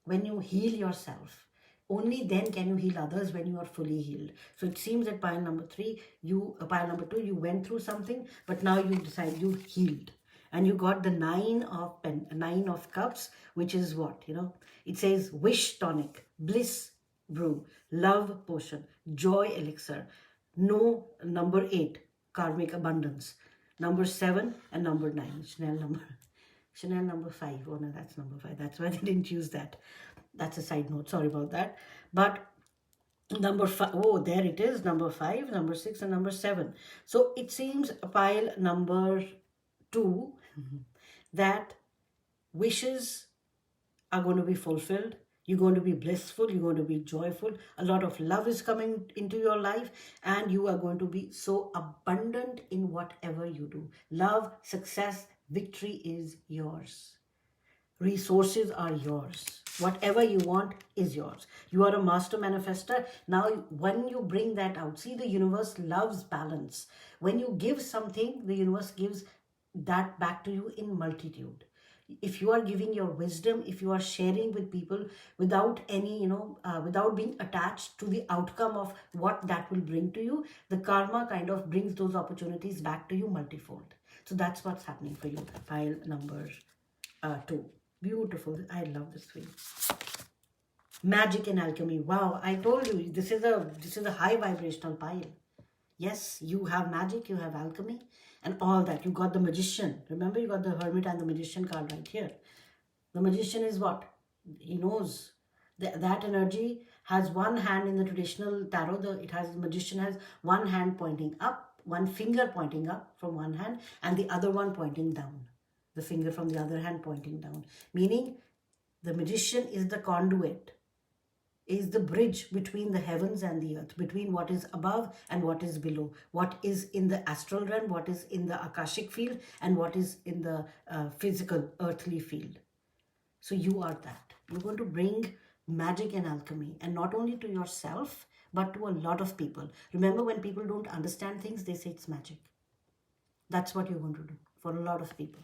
S1: when you heal yourself, only then can you heal others, when you are fully healed. So it seems that pile number three, pile number two, you went through something, but now you decide you healed. And you got the nine of cups, which is what? It says wish tonic, bliss brew, love potion, joy elixir. No, number 8, karmic abundance. Number 7 and number 9, Chanel number 5. Oh no, that's number 5. That's why they didn't use that. That's a side note. Sorry about that. But number 5, oh, there it is. Number 5, number 6, and number 7. So it seems pile number 2 that wishes are going to be fulfilled. You're going to be blissful. You're going to be joyful. A lot of love is coming into your life, and you are going to be so abundant in whatever you do. Love, success, victory is yours. Resources are yours. Whatever you want is yours. You are a master manifester. Now, when you bring that out, see, the universe loves balance. When you give something, the universe gives that back to you in multitude. If you are giving your wisdom, if you are sharing with people without any, without being attached to the outcome of what that will bring to you, the karma kind of brings those opportunities back to you multifold. So that's what's happening for you. Pile number 2. Beautiful. I love this thing. Magic and alchemy. Wow, I told you, this is a high vibrational pile. Yes, you have magic, you have alchemy, and all that. You got the magician. Remember, you got the hermit and the magician card right here. The magician is what? He knows. That energy has one hand in the traditional tarot. The magician has one hand pointing up, one finger pointing up from one hand, and the other one pointing down. The finger from the other hand pointing down. Meaning, the magician is the conduit, is the bridge between the heavens and the earth, between what is above and what is below, what is in the astral realm, what is in the akashic field, and what is in the physical earthly field. So you are that. You're going to bring magic and alchemy, and not only to yourself, but to a lot of people. Remember, when people don't understand things, they say it's magic. That's what you're going to do for a lot of people.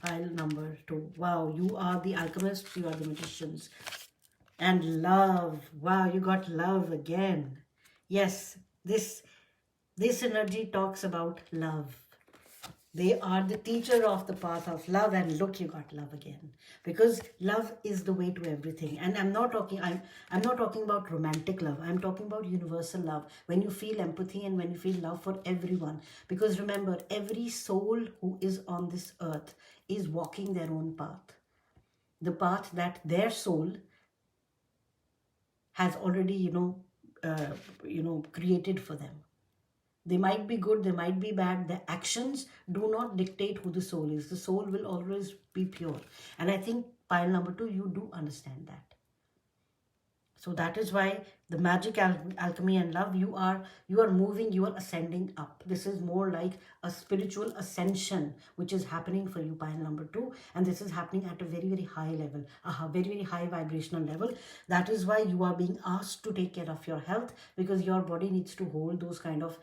S1: Pile number 2. Wow, you are the alchemists, you are the magicians. And love. Wow, you got love again. Yes, this energy talks about love. They are the teacher of the path of love, and look, you got love again. Because love is the way to everything. And I'm not talking about romantic love. I'm talking about universal love. When you feel empathy and when you feel love for everyone. Because remember, every soul who is on this earth is walking their own path. The path that their soul has already, created for them. They might be good, they might be bad. The actions do not dictate who the soul is. The soul will always be pure. And I think pile number 2, you do understand that. So that is why the magic, alchemy, and love, you are moving, you are ascending up. This is more like a spiritual ascension, which is happening for you, pile number 2. And this is happening at a very, very high level, a very, very high vibrational level. That is why you are being asked to take care of your health, because your body needs to hold those kind of,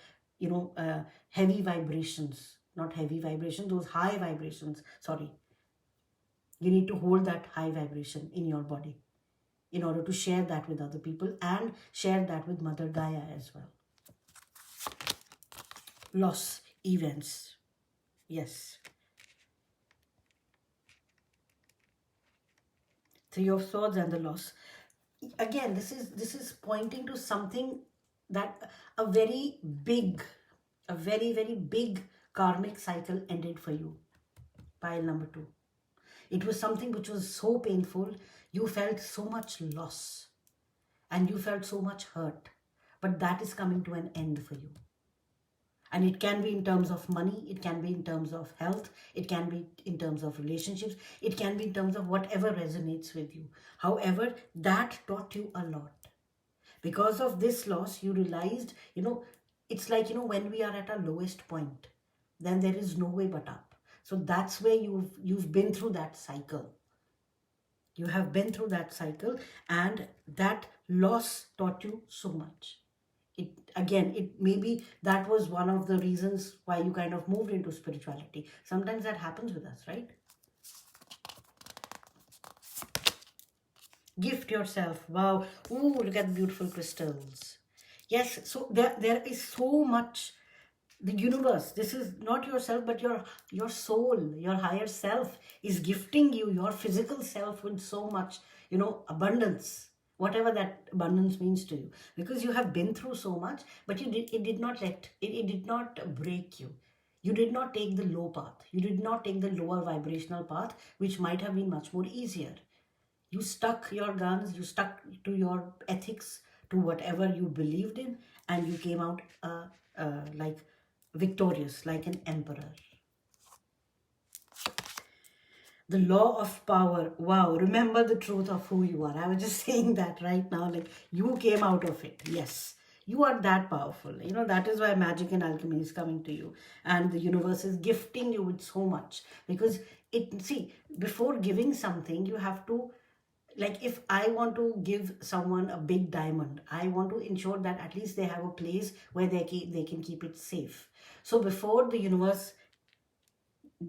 S1: heavy vibrations. Not heavy vibrations, those high vibrations. Sorry. You need to hold that high vibration in your body, in order to share that with other people and share that with Mother Gaia as well. Loss, events. Yes. 3 of Swords and the loss. Again, this is pointing to something that a very, very big karmic cycle ended for you. Pile number 2. It was something which was so painful. You felt so much loss and you felt so much hurt, but that is coming to an end for you. And it can be in terms of money, it can be in terms of health, it can be in terms of relationships, it can be in terms of whatever resonates with you. However, that taught you a lot. Because of this loss, you realized, it's like, when we are at our lowest point, then there is no way but up. So that's where you've been through that cycle. You have been through that cycle, and that loss taught you so much. It maybe that was one of the reasons why you kind of moved into spirituality. Sometimes that happens with us, right? Gift yourself. Wow. Ooh, look at the beautiful crystals. Yes, so there is so much. The universe, this is not yourself, but your soul, your higher self is gifting you, your physical self, with so much, abundance, whatever that abundance means to you, because you have been through so much. But it did not it did not break you. You did not take the low path, you did not take the lower vibrational path, which might have been much more easier. You stuck your guns, you stuck to your ethics, to whatever you believed in, and you came out like victorious, like an emperor. The law of power. Wow, remember the truth of who you are. I was just saying that right now, like you came out of it. Yes, you are that powerful. That is why magic and alchemy is coming to you, and the universe is gifting you with so much, because see, before giving something, you have to, like, if I want to give someone a big diamond, I want to ensure that at least they have a place where they can keep it safe. So before the universe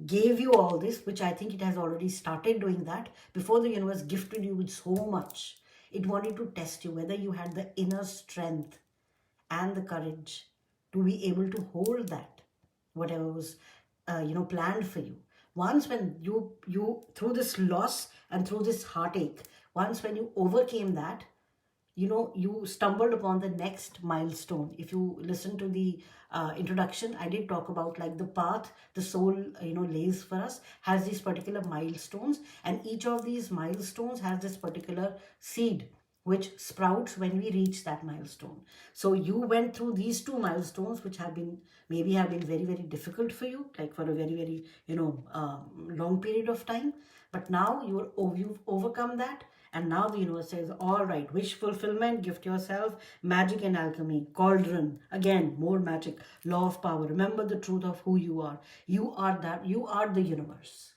S1: gave you all this, which I think it has already started doing that, before the universe gifted you with so much, it wanted to test you whether you had the inner strength and the courage to be able to hold that, whatever was planned for you. Once when you through this loss and through this heartache, once when you overcame that, you stumbled upon the next milestone. If you listen to the introduction, I did talk about, like, the path the soul lays for us has these particular milestones, and each of these milestones has this particular seed which sprouts when we reach that milestone. So you went through these two milestones, which maybe have been very, very difficult for you, like for a very, very long period of time. But now you've overcome that, and now the universe says, all right, wish fulfillment, gift yourself, magic and alchemy, cauldron, again, more magic, law of power. Remember the truth of who you are. You are that, you are the universe.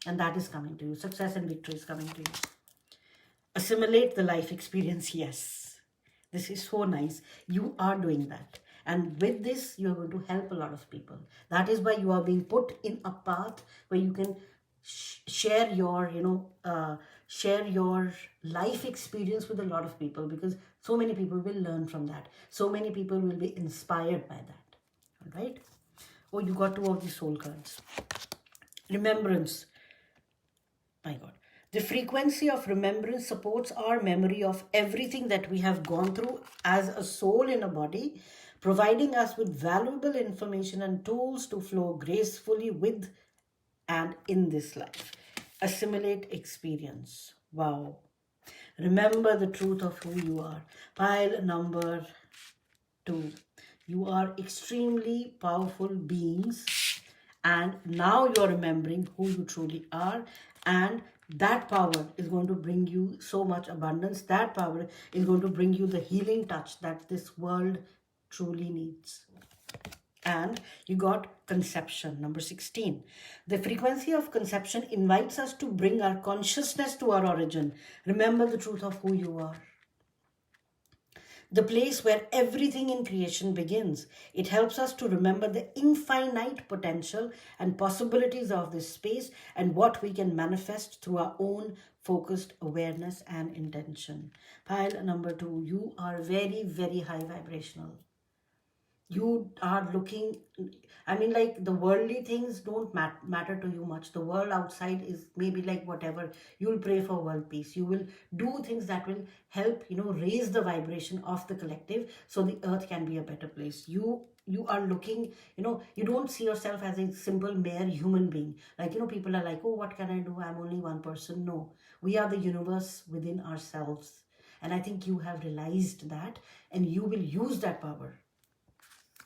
S1: And that is coming to you. Success and victory is coming to you. Assimilate the life experience. Yes. This is so nice. You are doing that. And with this, you're going to help a lot of people. That is why you are being put in a path where you can share your, share your life experience with a lot of people, because so many people will learn from that. So many people will be inspired by that. All right. Oh, you got two of the soul cards. Remembrance. My God. The frequency of remembrance supports our memory of everything that we have gone through as a soul in a body, providing us with valuable information and tools to flow gracefully with and in this life. Assimilate experience. Wow. Remember the truth of who you are. Pile number 2. You are extremely powerful beings, and now you're remembering who you truly are, and that power is going to bring you so much abundance. That power is going to bring you the healing touch that this world truly needs. And you got conception, number 16. The frequency of conception invites us to bring our consciousness to our origin. Remember the truth of who you are, the place where everything in creation begins. It helps us to remember the infinite potential and possibilities of this space and what we can manifest through our own focused awareness and intention. Pile number 2, you are very, very high vibrational. You are looking, I mean, like, the worldly things don't matter to you much. The world outside is maybe like whatever. You'll pray for world peace. You will do things that will help, raise the vibration of the collective, so the earth can be a better place. You are looking, you don't see yourself as a simple mere human being. Like, people are like, oh, what can I do? I'm only one person. No, we are the universe within ourselves. And I think you have realized that, and you will use that power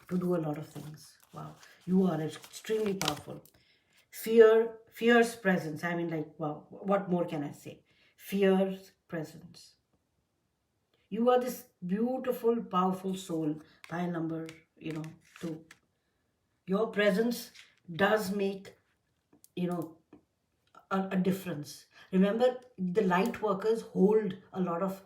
S1: to do a lot of things. Wow, you are extremely powerful. Fear's presence. I mean, like, wow, what more can I say? Fear's presence. You are this beautiful, powerful soul. Pile number, 2. Your presence does make, a difference. Remember, the light workers hold a lot of,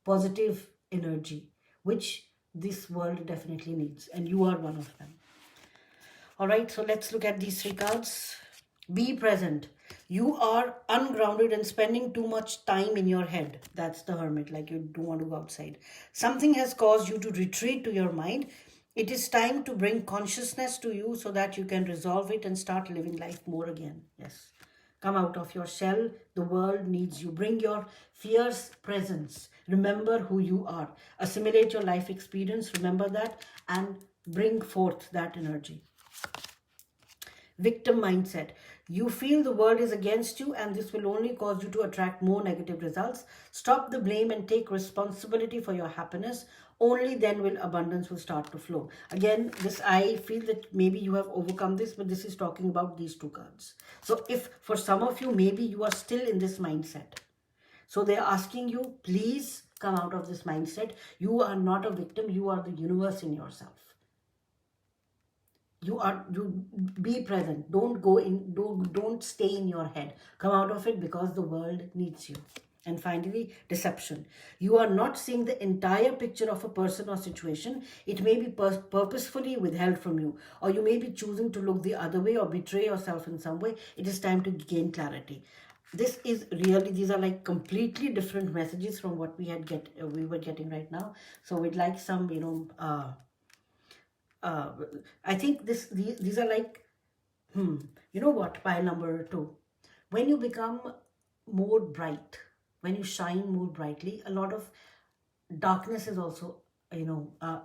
S1: positive energy, which this world definitely needs, and you are one of them. All right, so let's look at these three cards. Be present. You are ungrounded and spending too much time in your head. That's the hermit, like you don't want to go outside. Something has caused you to retreat to your mind. It is time to bring consciousness to you so that you can resolve it and start living life more again. Yes. Come out of your shell. The world needs you. Bring your fierce presence. Remember who you are. Assimilate your life experience. Remember that and bring forth that energy. Victim mindset. You feel the world is against you and this will only cause you to attract more negative results. Stop the blame and take responsibility for your happiness. Only then will abundance will start to flow. Again, this, I feel that maybe you have overcome this, but this is talking about these two cards. So if for some of you, maybe you are still in this mindset. So they're asking you, please come out of this mindset. You are not a victim. You are the universe in yourself. You be present. Don't go in, don't stay in your head. Come out of it because the world needs you. And finally, deception. You are not seeing the entire picture of a person or situation. It may be purposefully withheld from you, or you may be choosing to look the other way or betray yourself in some way. It is time to gain clarity. This is really, these are like completely different messages from what we were getting right now. So we'd like some, I think these are like, you know what, pile number 2. When you become more bright, when you shine more brightly, a lot of darkness is also,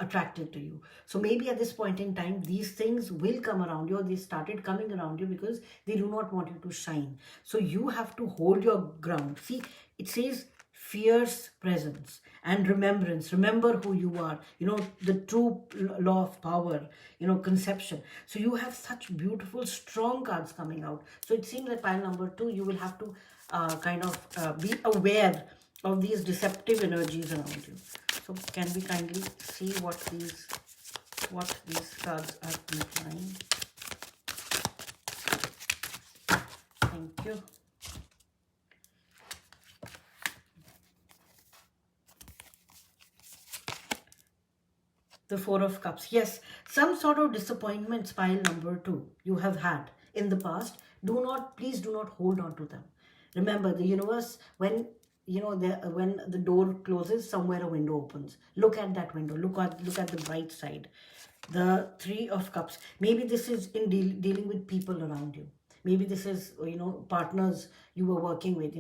S1: attracted to you. So maybe at this point in time, these things will come around you, or they started coming around you because they do not want you to shine. So you have to hold your ground. See, it says fierce presence and remembrance. Remember who you are, the true law of power, conception. So you have such beautiful strong cards coming out. So it seems that pile number 2, you will have to be aware of these deceptive energies around you. So can we kindly see what these cards are implying? Thank you. The Four of Cups. Yes, some sort of disappointments, pile number 2, you have had in the past. Please do not hold on to them. Remember, the universe, when when the door closes, somewhere a window opens. Look at that window. Look at the bright side. The Three of Cups. Maybe this is in dealing with people around you. Maybe this is, partners you were working with,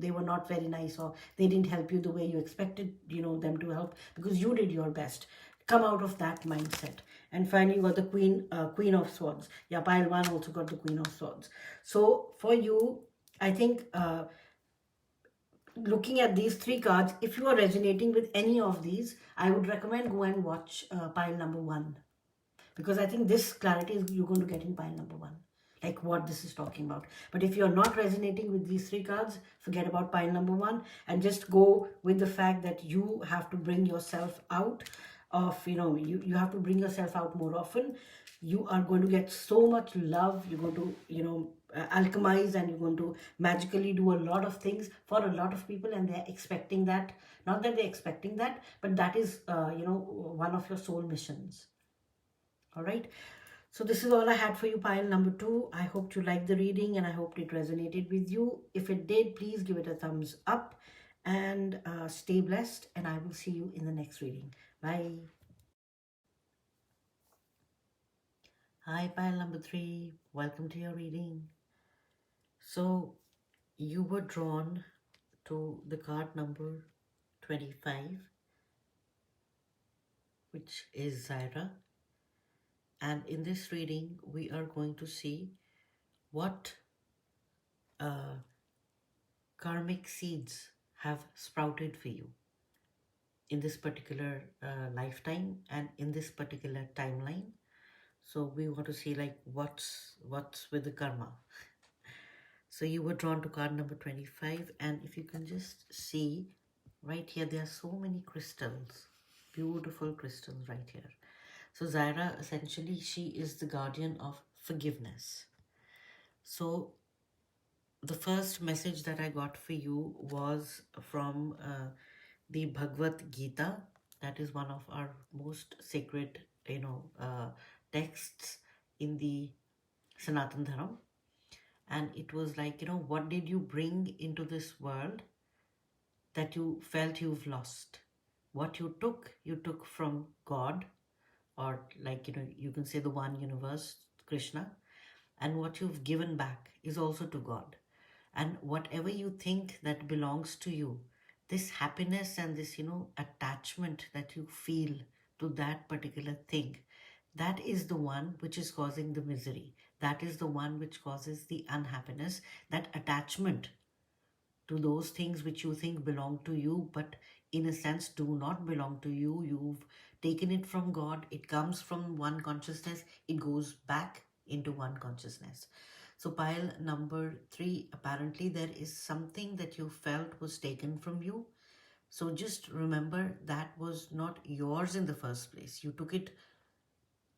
S1: they were not very nice, or they didn't help you the way you expected, them to help, because you did your best. Come out of that mindset. And finally, you got the Queen of Swords. Yeah, pile 1 also got the Queen of Swords. So for you, I think, looking at these 3 cards, if you are resonating with any of these, I would recommend go and watch pile number 1. Because I think this clarity is you're going to get in pile number 1. Like what this is talking about. But if you're not resonating with these 3 cards, forget about pile number 1 and just go with the fact that you have to bring yourself out of, you have to bring yourself out more often. You are going to get so much love. You're going to, alchemize, and you're going to magically do a lot of things for a lot of people, and they're expecting that. Not that they're expecting that, but that is, one of your soul missions. All right. So this is all I had for you, pile number 2. I hope you liked the reading and I hope it resonated with you. If it did, please give it a thumbs up and stay blessed. And I will see you in the next reading. Bye. Hi, pile number 3. Welcome to your reading. So you were drawn to the card number 25, which is Zaira. And in this reading, we are going to see what karmic seeds have sprouted for you in this particular lifetime and in this particular timeline. So we want to see like what's with the karma. So you were drawn to card number 25, and if you can just see right here, there are so many crystals, beautiful crystals right here. So Zaira, essentially, she is the guardian of forgiveness. So the first message that I got for you was from the Bhagavad Gita, That is one of our most sacred, texts in the Sanatan Dharma. And it was like, what did you bring into this world that you felt you've lost? What you took from God, or like, you can say the one universe, Krishna, and what you've given back is also to God. And whatever you think that belongs to you, this happiness and this, attachment that you feel to that particular thing, that is the one which is causing the misery. That is the one which causes the unhappiness. That attachment to those things which you think belong to you, but in a sense do not belong to you. You've taken it from God. It comes from one consciousness. It goes back into one consciousness. So pile number 3, apparently there is something that you felt was taken from you. So just remember that was not yours in the first place. You took it.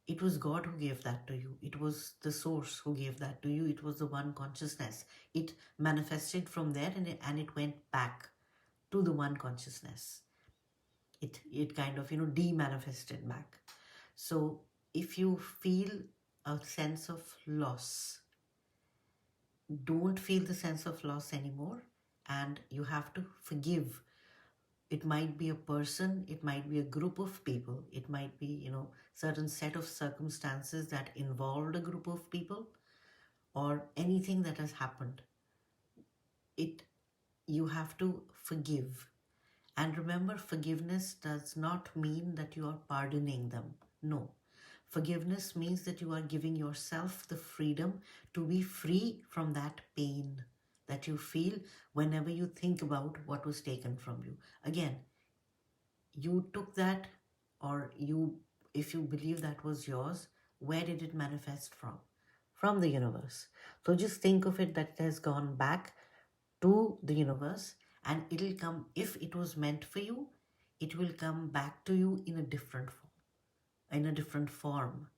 S1: It was God who gave that to you. It was the source who gave that to you. It was the one consciousness. It manifested from there, and it went back to the one consciousness. It kind of, de-manifested back. So if you feel a sense of loss, don't feel the sense of loss anymore, and you have to forgive. It might be a person, it might be a group of people, it might be, certain set of circumstances that involved a group of people, or anything that has happened. You have to forgive. And remember, forgiveness does not mean that you are pardoning them. No. Forgiveness means that you are giving yourself the freedom to be free from that pain that you feel whenever you think about what was taken from you. Again, you took that, or if you believe that was yours, where did it manifest from? From the universe. So just think of it that it has gone back to the universe, and it'll come. If it was meant for you, it will come back to you in a different form.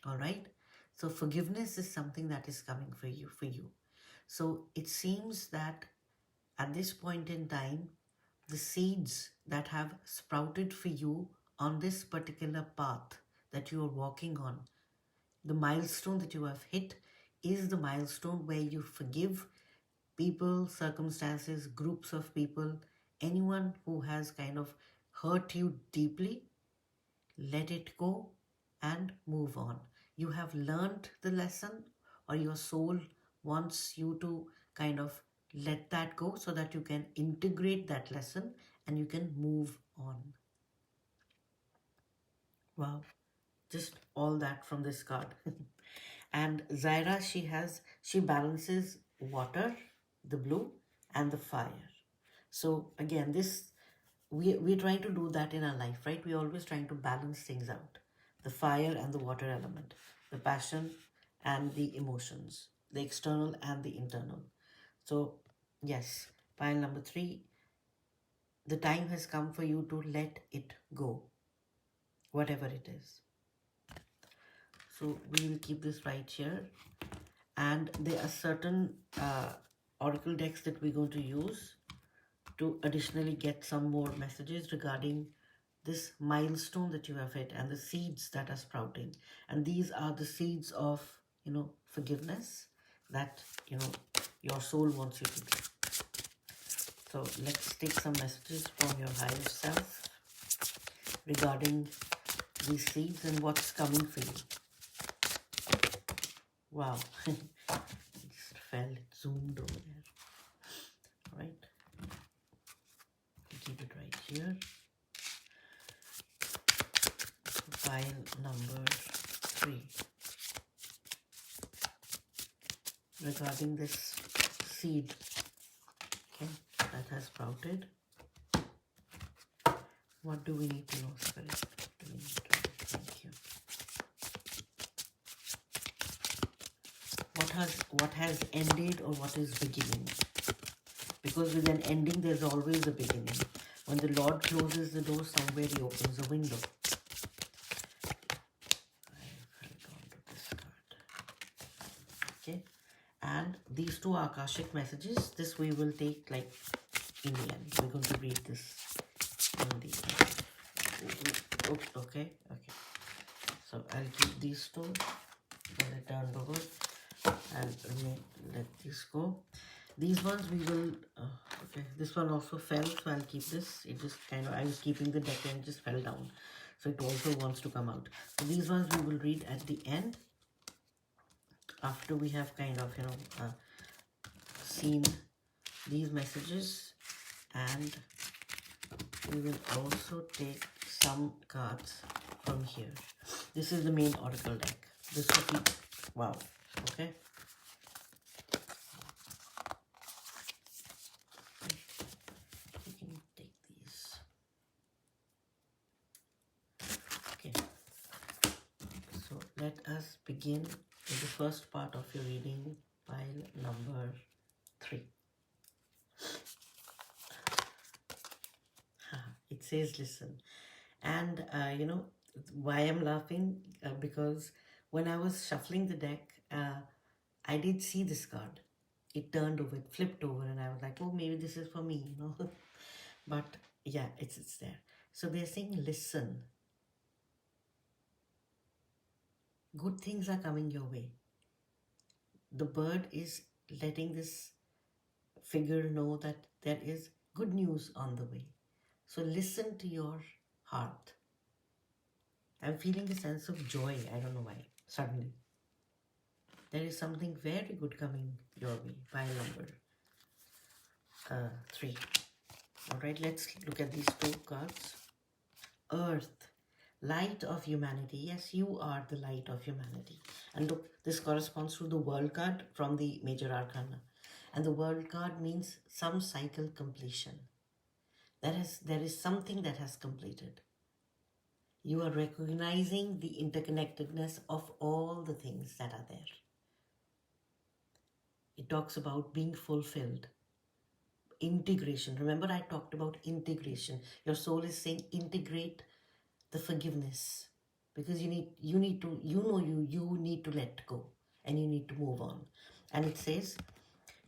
S1: All right. So forgiveness is something that is coming for you. So it seems that at this point in time, the seeds that have sprouted for you on this particular path that you are walking on, the milestone that you have hit, is the milestone where you forgive people, circumstances, groups of people, anyone who has kind of hurt you deeply. Let it go and move on. You have learned the lesson, or your soul wants you to kind of let that go so that you can integrate that lesson and you can move on. Wow, just all that from this card. And Zaira, she balances water, the blue, and the fire. So again, we're trying to do that in our life, right? We're always trying to balance things out. The fire and the water element, the passion and the emotions, the external and the internal. So yes, pile number 3, the time has come for you to let it go, whatever it is. So we will keep this right here. And there are certain oracle decks that we're going to use to additionally get some more messages regarding this milestone that you have hit and the seeds that are sprouting. And these are the seeds of, forgiveness that, your soul wants you to do. So let's take some messages from your higher self regarding these seeds and what's coming for you. Wow. It just fell, it zoomed over there. All right. Keep it right here. Pile number 3. Regarding this seed, okay, that has sprouted. What do we need to know, Spirit? What do we need to know? Thank you. What has ended, or what is beginning? Because with an ending, there's always a beginning. When the Lord closes the door, somewhere He opens a window. I've held on to this card. Okay. And these 2 Akashic messages, this we will take like in the end. We're going to read this and these. Okay. So I'll keep these two when I turn over and let this go. These ones we will, okay, this one also fell, so I'll keep this. It just kind of, I was keeping the deck and it just fell down. So it also wants to come out. So these ones we will read at the end after we have kind of, seen these messages, and we will also take some cards from here. This is the main oracle deck. This will be, wow, okay. We can take these. Okay, so let us begin with the first part of your reading, pile number 3. It says listen. And why I'm laughing, because when I was shuffling the deck, I did see this card. It turned over, it flipped over, and I was like, oh, maybe this is for me, But yeah, it's there. So they're saying listen. Good things are coming your way. The bird is letting this figure know that there is good news on the way. So listen to your heart. I'm feeling a sense of joy. I don't know why. Suddenly. There is something very good coming your way. Pile number 3. Alright, let's look at these 2 cards. Earth. Light of humanity. Yes, you are the light of humanity. And look, this corresponds to the world card from the major arcana. And the world card means some cycle completion. There is something that has completed. You are recognizing the interconnectedness of all the things that are there. It talks about being fulfilled. Integration. Remember, I talked about integration. Your soul is saying integrate the forgiveness, because you need to let go, and you need to move on. And it says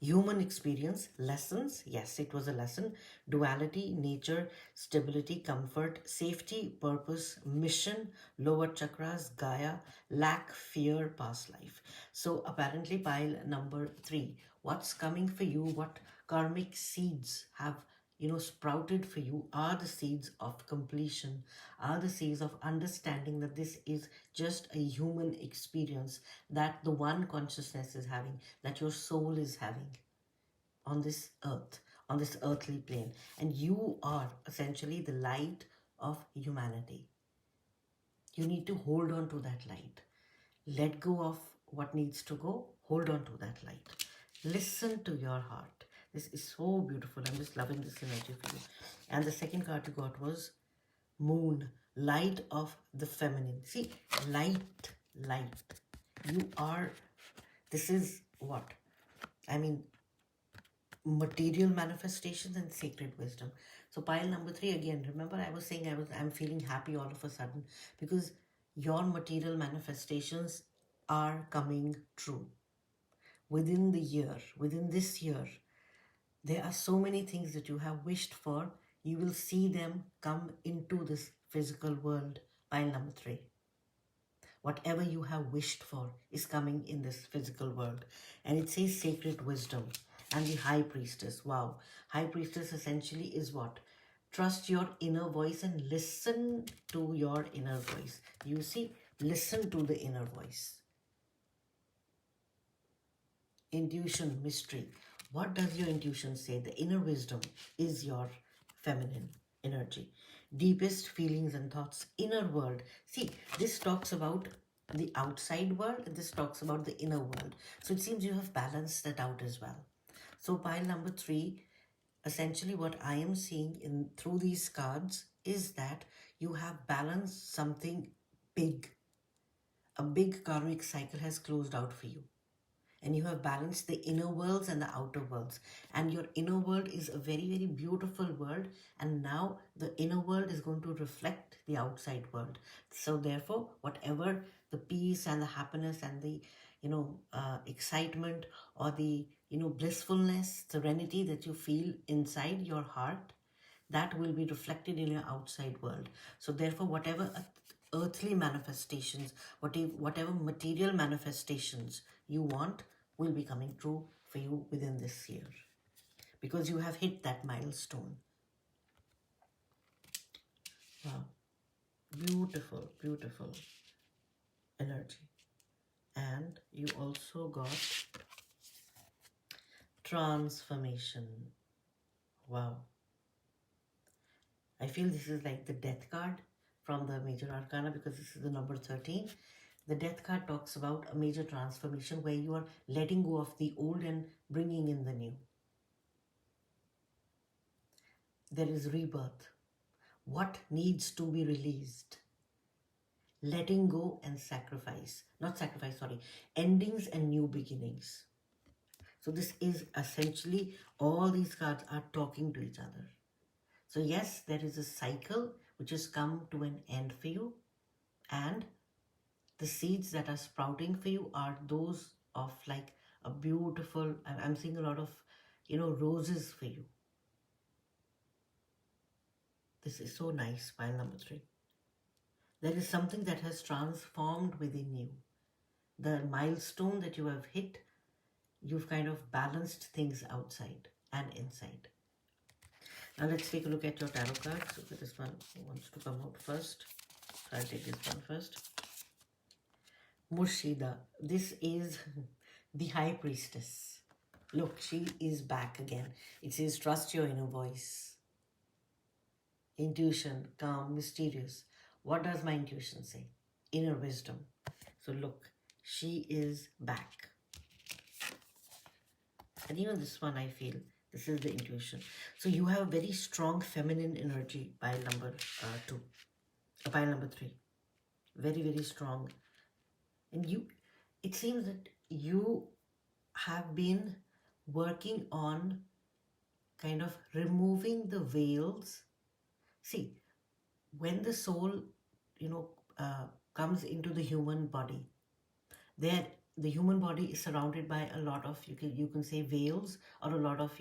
S1: human experience, lessons. Yes, it was a lesson. Duality, nature, stability, comfort, safety, purpose, mission, lower chakras, Gaia, lack, fear, past life. So apparently pile number 3, what's coming for you, what karmic seeds have sprouted for you, are the seeds of completion, are the seeds of understanding that this is just a human experience that the one consciousness is having, that your soul is having on this earth, on this earthly plane. And you are essentially the light of humanity. You need to hold on to that light. Let go of what needs to go. Hold on to that light. Listen to your heart. This is so beautiful. I'm just loving this energy for you. And the second card you got was Moon, light of the feminine. See, light. You are, this is what? I mean, material manifestations and sacred wisdom. So pile number 3 again. Remember, I was saying I'm feeling happy all of a sudden because your material manifestations are coming true. Within the year, within this year, there are so many things that you have wished for. You will see them come into this physical world. Pile number 3. Whatever you have wished for is coming in this physical world. And it says sacred wisdom and the high priestess. Wow. High priestess essentially is what? Trust your inner voice and listen to your inner voice. You see, listen to the inner voice. Intuition, mystery. What does your intuition say? The inner wisdom is your feminine energy. Deepest feelings and thoughts, inner world. See, this talks about the outside world and this talks about the inner world. So it seems you have balanced that out as well. So pile number 3, essentially what I am seeing in through these cards is that you have balanced something big. A big karmic cycle has closed out for you. And you have balanced the inner worlds and the outer worlds. And your inner world is a very, very beautiful world. And now the inner world is going to reflect the outside world. So therefore, whatever the peace and the happiness and the, excitement or the, blissfulness, serenity that you feel inside your heart, that will be reflected in your outside world. So therefore, whatever earthly manifestations, whatever material manifestations you want will be coming true for you within this year, because you have hit that milestone. Wow. Beautiful, beautiful energy. And you also got transformation. Wow. I feel this is like the death card from the major arcana, because this is the number 13. The death card talks about a major transformation where you are letting go of the old and bringing in the new. There is rebirth. What needs to be released? Letting go and sacrifice. Not sacrifice, sorry. Endings and new beginnings. So this is essentially, all these cards are talking to each other. So yes, there is a cycle which has come to an end for you, and the seeds that are sprouting for you are those of like a beautiful, I'm seeing a lot of, roses for you. This is so nice, pile number 3. There is something that has transformed within you. The milestone that you have hit, you've kind of balanced things outside and inside. Now let's take a look at your tarot cards. So this one wants to come out first. So I'll take this one first. Murshida. This is the High Priestess. Look, she is back again. It says, trust your inner voice. Intuition, calm, mysterious. What does my intuition say? Inner wisdom. So look, she is back. And even this one, I feel, this is the intuition. So you have very strong feminine energy, pile number 2. Pile number 3. Very, very strong. And it seems that you have been working on kind of removing the veils. See, when the soul, comes into the human body, the human body is surrounded by a lot of, you can say, veils, or a lot of,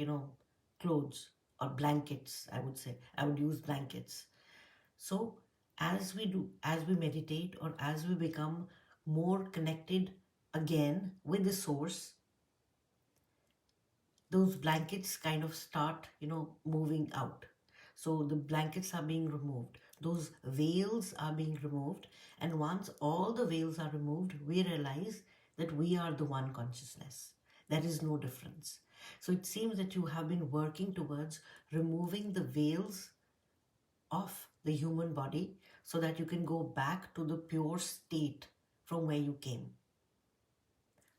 S1: clothes or blankets, I would say. I would use blankets. So as we meditate, or as we become more connected again with the source, those blankets kind of start, moving out. So the blankets are being removed. Those veils are being removed. And once all the veils are removed, we realize that we are the one consciousness. There is no difference. So it seems that you have been working towards removing the veils of the human body, so that you can go back to the pure state from where you came.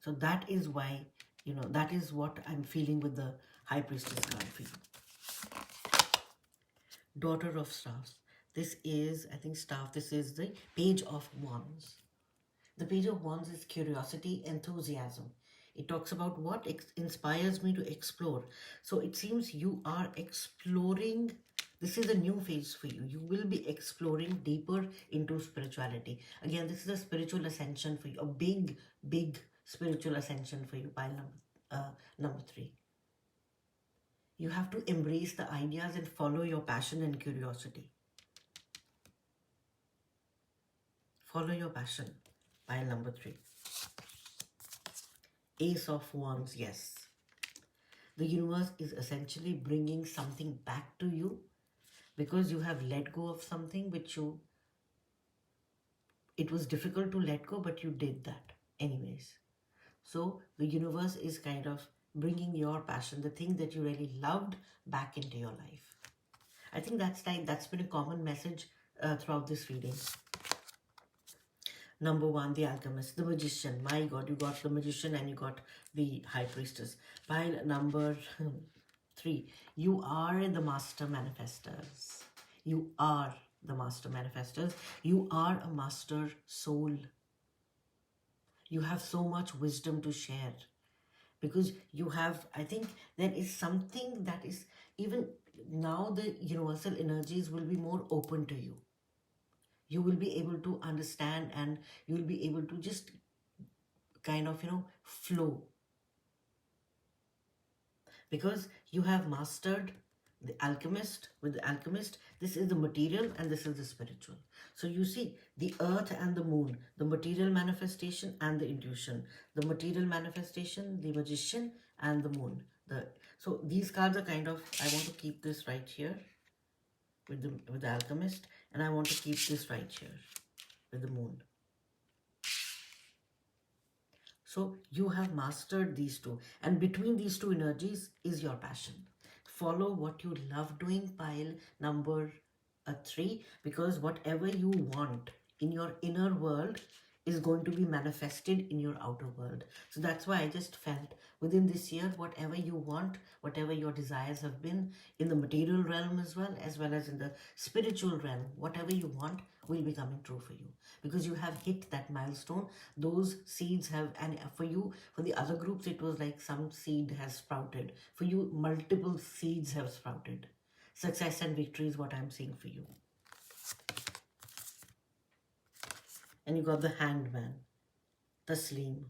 S1: So that is why, that is what I'm feeling with the High Priestess card for you. Daughter of Staffs. This is, I think, Staff. This is the Page of Wands. The Page of Wands is curiosity, enthusiasm. It talks about what inspires me to explore. So it seems you are exploring. This is a new phase for you. You will be exploring deeper into spirituality. Again, this is a spiritual ascension for you. A big, big spiritual ascension for you, pile number 3. You have to embrace the ideas and follow your passion and curiosity. Follow your passion, pile number 3. Ace of Wands, yes. The universe is essentially bringing something back to you, because you have let go of something which it was difficult to let go, but you did that anyways. So the universe is kind of bringing your passion, the thing that you really loved, back into your life. I think that's been a common message throughout this reading. Number 1, the Alchemist, the Magician. My God, you got the Magician and you got the High Priestess. Pile number 3, you are the Master Manifestors. You are the Master Manifestors. You are a Master Soul. You have so much wisdom to share, because you have, I think there is something that is, even now the universal energies will be more open to you. You will be able to understand, and you will be able to just kind of, flow. Because you have mastered The alchemist, with the alchemist, this is the material and this is the spiritual. So you see, the earth and the moon, the material manifestation and the intuition, the material manifestation, the magician and the moon. So these cards are kind of, I want to keep this right here with the alchemist, and I want to keep this right here with the moon. So you have mastered these two, and between these two energies is your passion. Follow what you love doing, pile number 3, because whatever you want in your inner world is going to be manifested in your outer world. So that's why I just felt within this year, whatever you want, whatever your desires have been in the material realm as well as in the spiritual realm, whatever you want will be coming true for you, because you have hit that milestone. Those seeds have, and for you, for the other groups, it was like some seed has sprouted. For you, multiple seeds have sprouted. Success and victory is what I'm seeing for you. And you got the Hanged Man, Taslim.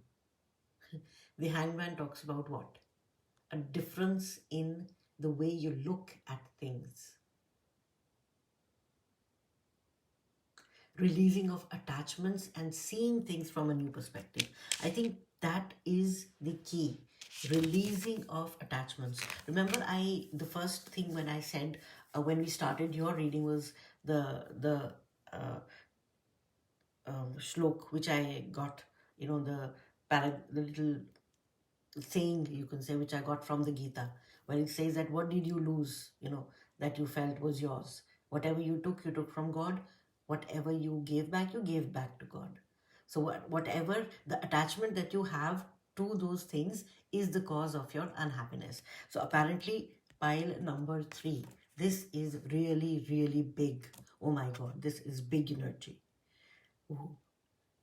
S1: The Hanged Man talks about what? A difference in the way you look at things. Releasing of attachments and seeing things from a new perspective. I think that is the key. Releasing of attachments. Remember, the first thing when I said when we started your reading was the shlok which I got, the little saying, you can say, which I got from the Gita, where it says that what did you lose, that you felt was yours. Whatever you took from God. Whatever you gave back to God. So whatever the attachment that you have to those things is the cause of your unhappiness. So apparently, pile number 3, this is really, really big. Oh my God, this is big energy. Ooh,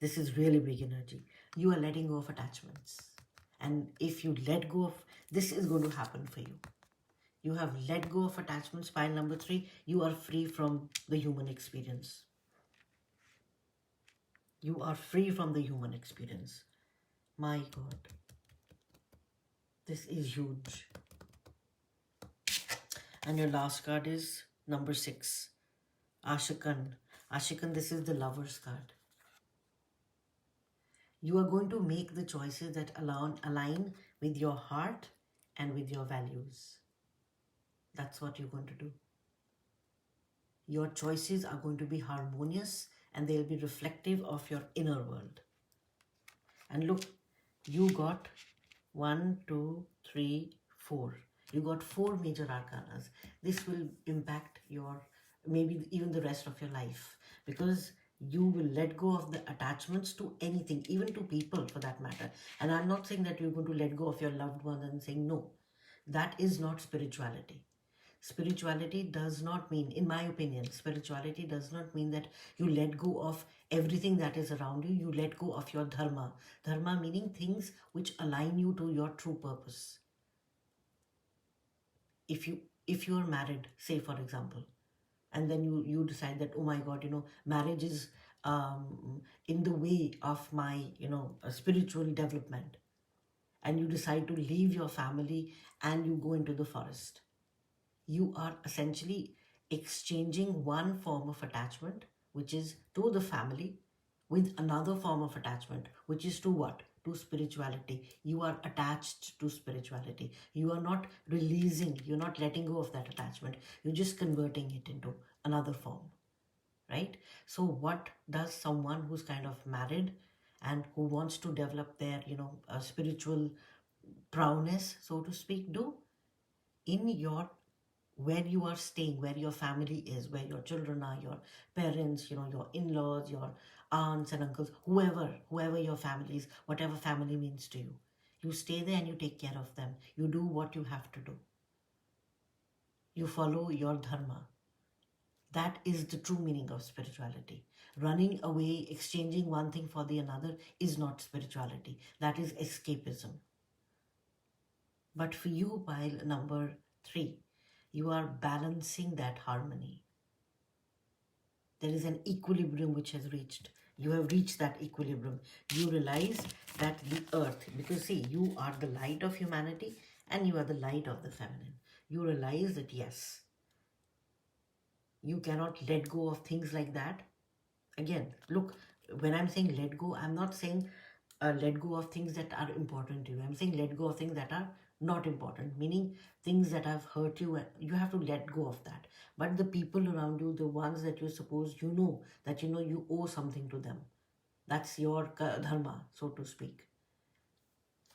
S1: this is really big energy. You are letting go of attachments. And if you let go of, this is going to happen for you. You have let go of attachments, pile number 3. You are free from the human experience. You are free from the human experience. My God. This is huge. And your last card is number 6. Ashikan. Ashikan, this is the Lover's card. You are going to make the choices that align with your heart and with your values. That's what you're going to do. Your choices are going to be harmonious and they'll be reflective of your inner world. And look, you got 1, 2, 3, 4. You got 4 major arcanas. This will impact your, maybe even the rest of your life, because you will let go of the attachments to anything, even to people for that matter. And I'm not saying that you're going to let go of your loved ones and saying no. That is not spirituality. Spirituality does not mean, in my opinion, spirituality does not mean that you let go of everything that is around you. You let go of your dharma. Dharma meaning things which align you to your true purpose. If you are married, say for example, and then you decide that, oh my God, marriage is in the way of my spiritual development, and you decide to leave your family and you go into the forest, you are essentially exchanging one form of attachment, which is to the family, with another form of attachment, which is to what? To spirituality. You are attached to spirituality. You are not releasing, you're not letting go of that attachment. You're just converting it into another form, right? So what does someone who's kind of married and who wants to develop their, spiritual prowess, so to speak, do? In your, where you are staying, where your family is, where your children are, your parents, your in-laws, your aunts and uncles, whoever your family is, whatever family means to you. You stay there and you take care of them. You do what you have to do. You follow your dharma. That is the true meaning of spirituality. Running away, exchanging one thing for the another is not spirituality. That is escapism. But for you, pile number 3, you are balancing that harmony. There is an equilibrium which has reached. You have reached that equilibrium. You realize that the earth, because see, you are the light of humanity and you are the light of the feminine. you realize that yes, you cannot let go of things like that. Again, look, when I'm saying let go, I'm not saying let go of things that are important to you. I'm saying let go of things that are not important, meaning things that have hurt you. You have to let go of that. But the people around you, the ones that you suppose you know that you know you owe something to them, that's your dharma, so to speak.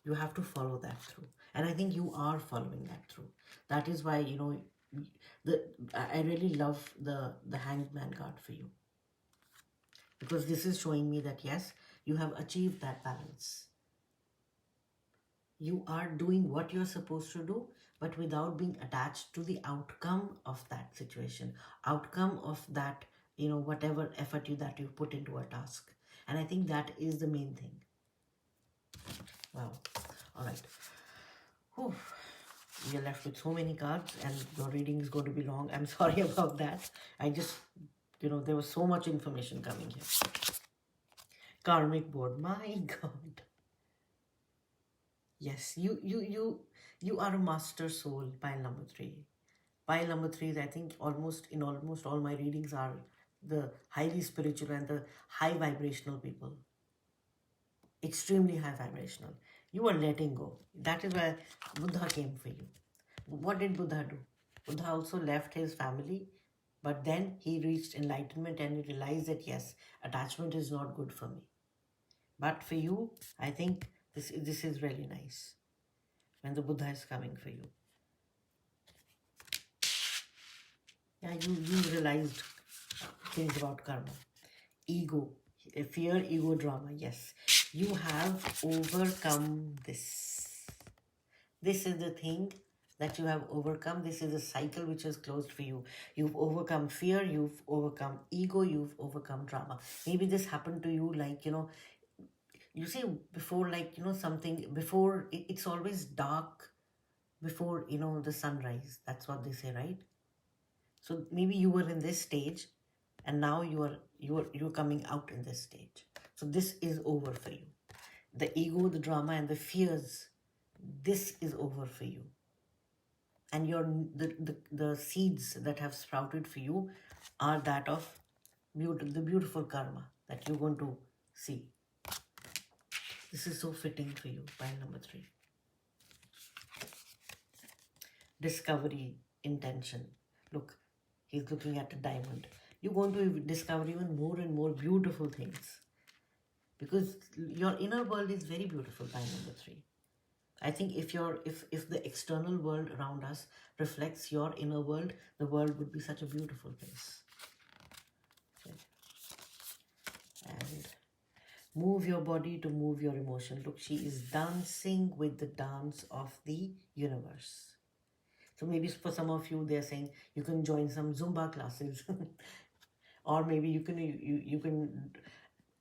S1: You have to follow that through, and I think you are following that through. That is why, you know, the I really love the Hanged Man card for you, because this is showing me that yes, you have achieved that balance. You are doing what you're supposed to do, but without being attached to the outcome of that situation, outcome of that, you know, whatever effort that you put into a task. And I think that is the main thing. Wow. All right. Whew. We are left with so many cards, and your reading is going to be long. I'm sorry about that. I just, you know, there was so much information coming here. Karmic board. My God. Yes, you are a master soul, pile number 3. Pile number 3 is, I think, almost all my readings are the highly spiritual and the high vibrational people. Extremely high vibrational. You are letting go. That is why Buddha came for you. What did Buddha do? Buddha also left his family, but then he reached enlightenment and he realized that yes, attachment is not good for me. But for you, I think this is really nice when the Buddha is coming for you. Yeah, you realized things about karma. Ego, fear, ego, drama. Yes, you have overcome this. This is the thing that you have overcome. This is a cycle which is closed for you. You've overcome fear, you've overcome ego, you've overcome drama. Maybe this happened to you like, you know, you see before, like, you know, something before, it's always dark before, you know, the sunrise. That's what they say, right? So maybe you were in this stage and now you're coming out in this stage. So this is over for you. The ego, the drama, and the fears, this is over for you. And the seeds that have sprouted for you are that of the beautiful karma that you're going to see. This is so fitting for you, pile number 3. Discovery, intention. Look, he's looking at a diamond. You're going to discover even more and more beautiful things, because your inner world is very beautiful, pile number 3. I think if the external world around us reflects your inner world, the world would be such a beautiful place. Okay. And move your body to move your emotion. Look, she is dancing with the dance of the universe. So maybe for some of you, they're saying you can join some Zumba classes. Or maybe you can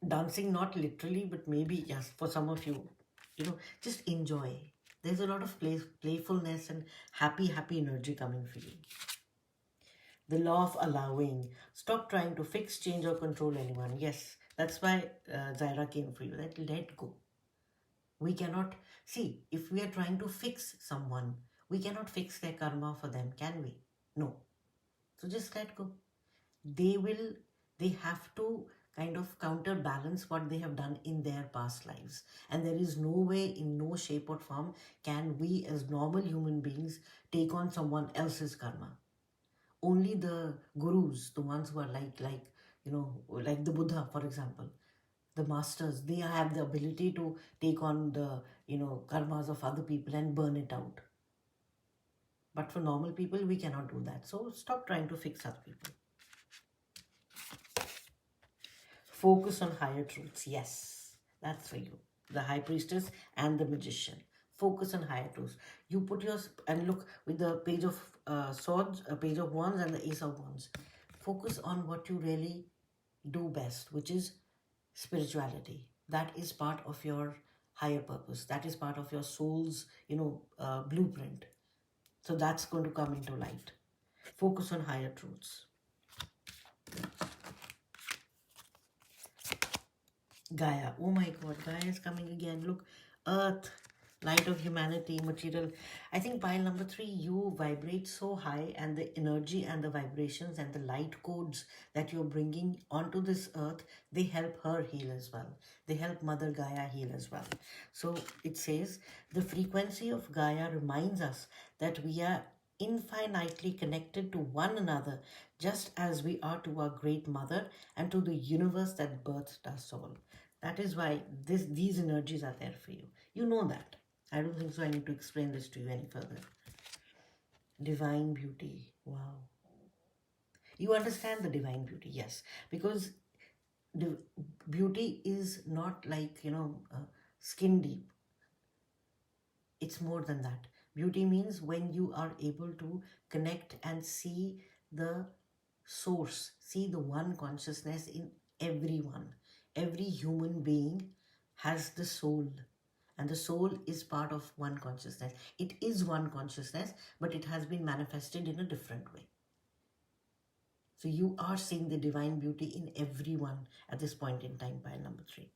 S1: dancing, not literally, but maybe, yes, for some of you, you know, just enjoy. There's a lot of playfulness and happy energy coming for you. The law of allowing. Stop trying to fix, change, or control anyone. Yes, that's why Zaira came for you. That let go. We cannot, see, if we are trying to fix someone, we cannot fix their karma for them, can we? No. So just let go. They have to kind of counterbalance what they have done in their past lives. And there is no way, in no shape or form, can we as normal human beings take on someone else's karma. Only the gurus, the ones who are like, you know, like the Buddha, for example, the masters, they have the ability to take on the, you know, karmas of other people and burn it out. But for normal people, we cannot do that. So stop trying to fix other people. Focus on higher truths. Yes, that's for you. The High Priestess and the Magician. Focus on higher truths. You put your, and look, with the Page of Swords, a Page of Wands and the Ace of Wands. Focus on what you really do best, which is spirituality. That is part of your higher purpose. That is part of your soul's, you know, blueprint. So that's going to come into light. Focus on higher truths. Gaia. Oh my God, Gaia is coming again. Look, Earth. Light of humanity, material. I think pile number 3, you vibrate so high, and the energy and the vibrations and the light codes that you're bringing onto this earth, they help her heal as well. They help Mother Gaia heal as well. So it says the frequency of Gaia reminds us that we are infinitely connected to one another, just as we are to our great mother and to the universe that birthed us all. That is why these energies are there for you. You know that. I don't think so I need to explain this to you any further. Divine beauty. Wow. You understand the divine beauty, yes. Because the beauty is not like, skin deep. It's more than that. Beauty means when you are able to connect and see the source, see the one consciousness in everyone. Every human being has the soul, and the soul is part of one consciousness. It is one consciousness, but it has been manifested in a different way. So you are seeing the divine beauty in everyone at this point in time, pile number 3.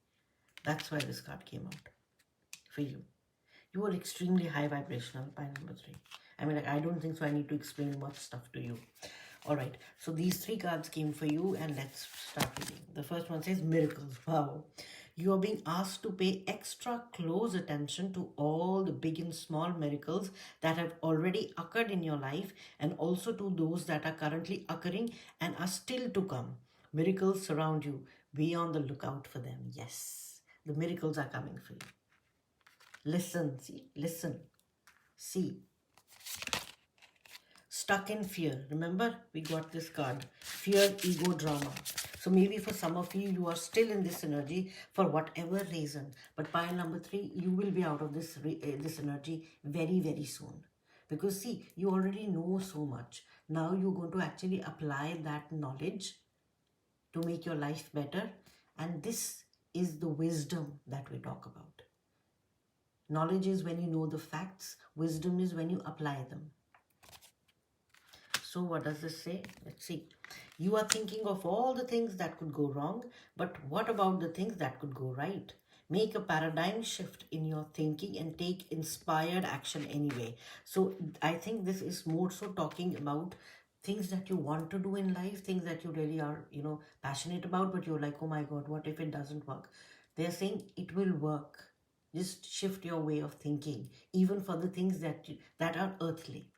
S1: That's why this card came out for you. You are extremely high vibrational, pile number 3. I mean, like, I don't think so I need to explain much stuff to you. All right, so these 3 cards came for you, and let's start reading. The first one says miracles. Wow. You are being asked to pay extra close attention to all the big and small miracles that have already occurred in your life, and also to those that are currently occurring and are still to come. Miracles surround you. Be on the lookout for them. Yes, the miracles are coming for you. Listen, see, listen, see. Stuck in fear. Remember, we got this card. Fear, ego, drama. So maybe for some of you, you are still in this energy for whatever reason. But pile number 3, you will be out of this energy very, very soon. Because see, you already know so much. Now you're going to actually apply that knowledge to make your life better. And this is the wisdom that we talk about. Knowledge is when you know the facts. Wisdom is when you apply them. So what does this say? Let's see. You are thinking of all the things that could go wrong, but what about the things that could go right? Make a paradigm shift in your thinking and take inspired action anyway. So I think this is more so talking about things that you want to do in life, things that you really are, passionate about, but you're like, oh my God, what if it doesn't work? They're saying it will work. Just shift your way of thinking, even for the things that are earthly.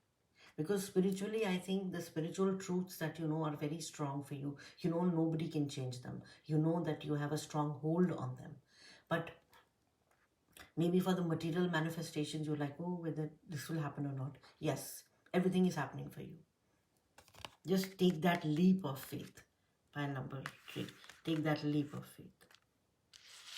S1: Because spiritually, I think the spiritual truths that you know are very strong for you. You know nobody can change them. You know that you have a strong hold on them. But maybe for the material manifestations, you're like, oh, whether this will happen or not. Yes, everything is happening for you. Just take that leap of faith. Pile number 3. Take that leap of faith.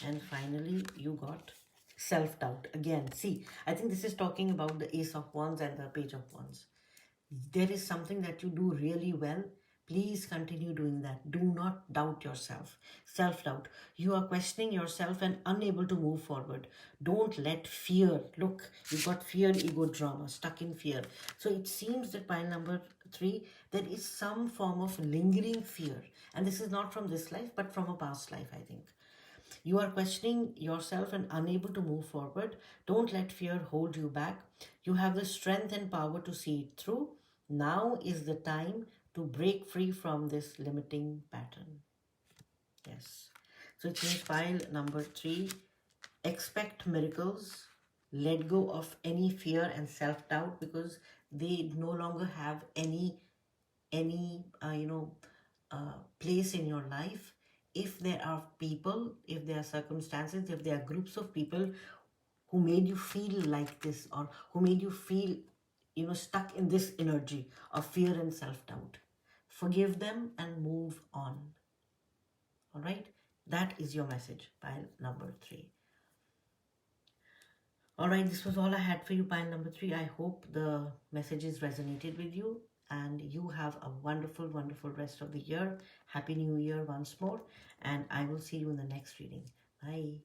S1: And finally, you got self-doubt. Again, see, I think this is talking about the Ace of Wands and the Page of Wands. There is something that you do really well. Please continue doing that. Do not doubt yourself. Self-doubt. You are questioning yourself and unable to move forward. Don't let fear. Look, you got fear, ego, drama, stuck in fear. So it seems that pile number 3, there is some form of lingering fear. And this is not from this life, but from a past life, I think. You are questioning yourself and unable to move forward. Don't let fear hold you back. You have the strength and power to see it through. Now is the time to break free from this limiting pattern. Yes. So it means pile number 3, expect miracles. Let go of any fear and self-doubt, because they no longer have any place in your life. If there are people, if there are circumstances, if there are groups of people who made you feel like this, or who made you feel stuck in this energy of fear and self-doubt, forgive them and move on. All right, that is your message, pile number 3. All right, this was all I had for you, pile number 3. I hope the messages resonated with you, and you have a wonderful, wonderful rest of the year. Happy New Year once more, and I will see you in the next reading. Bye.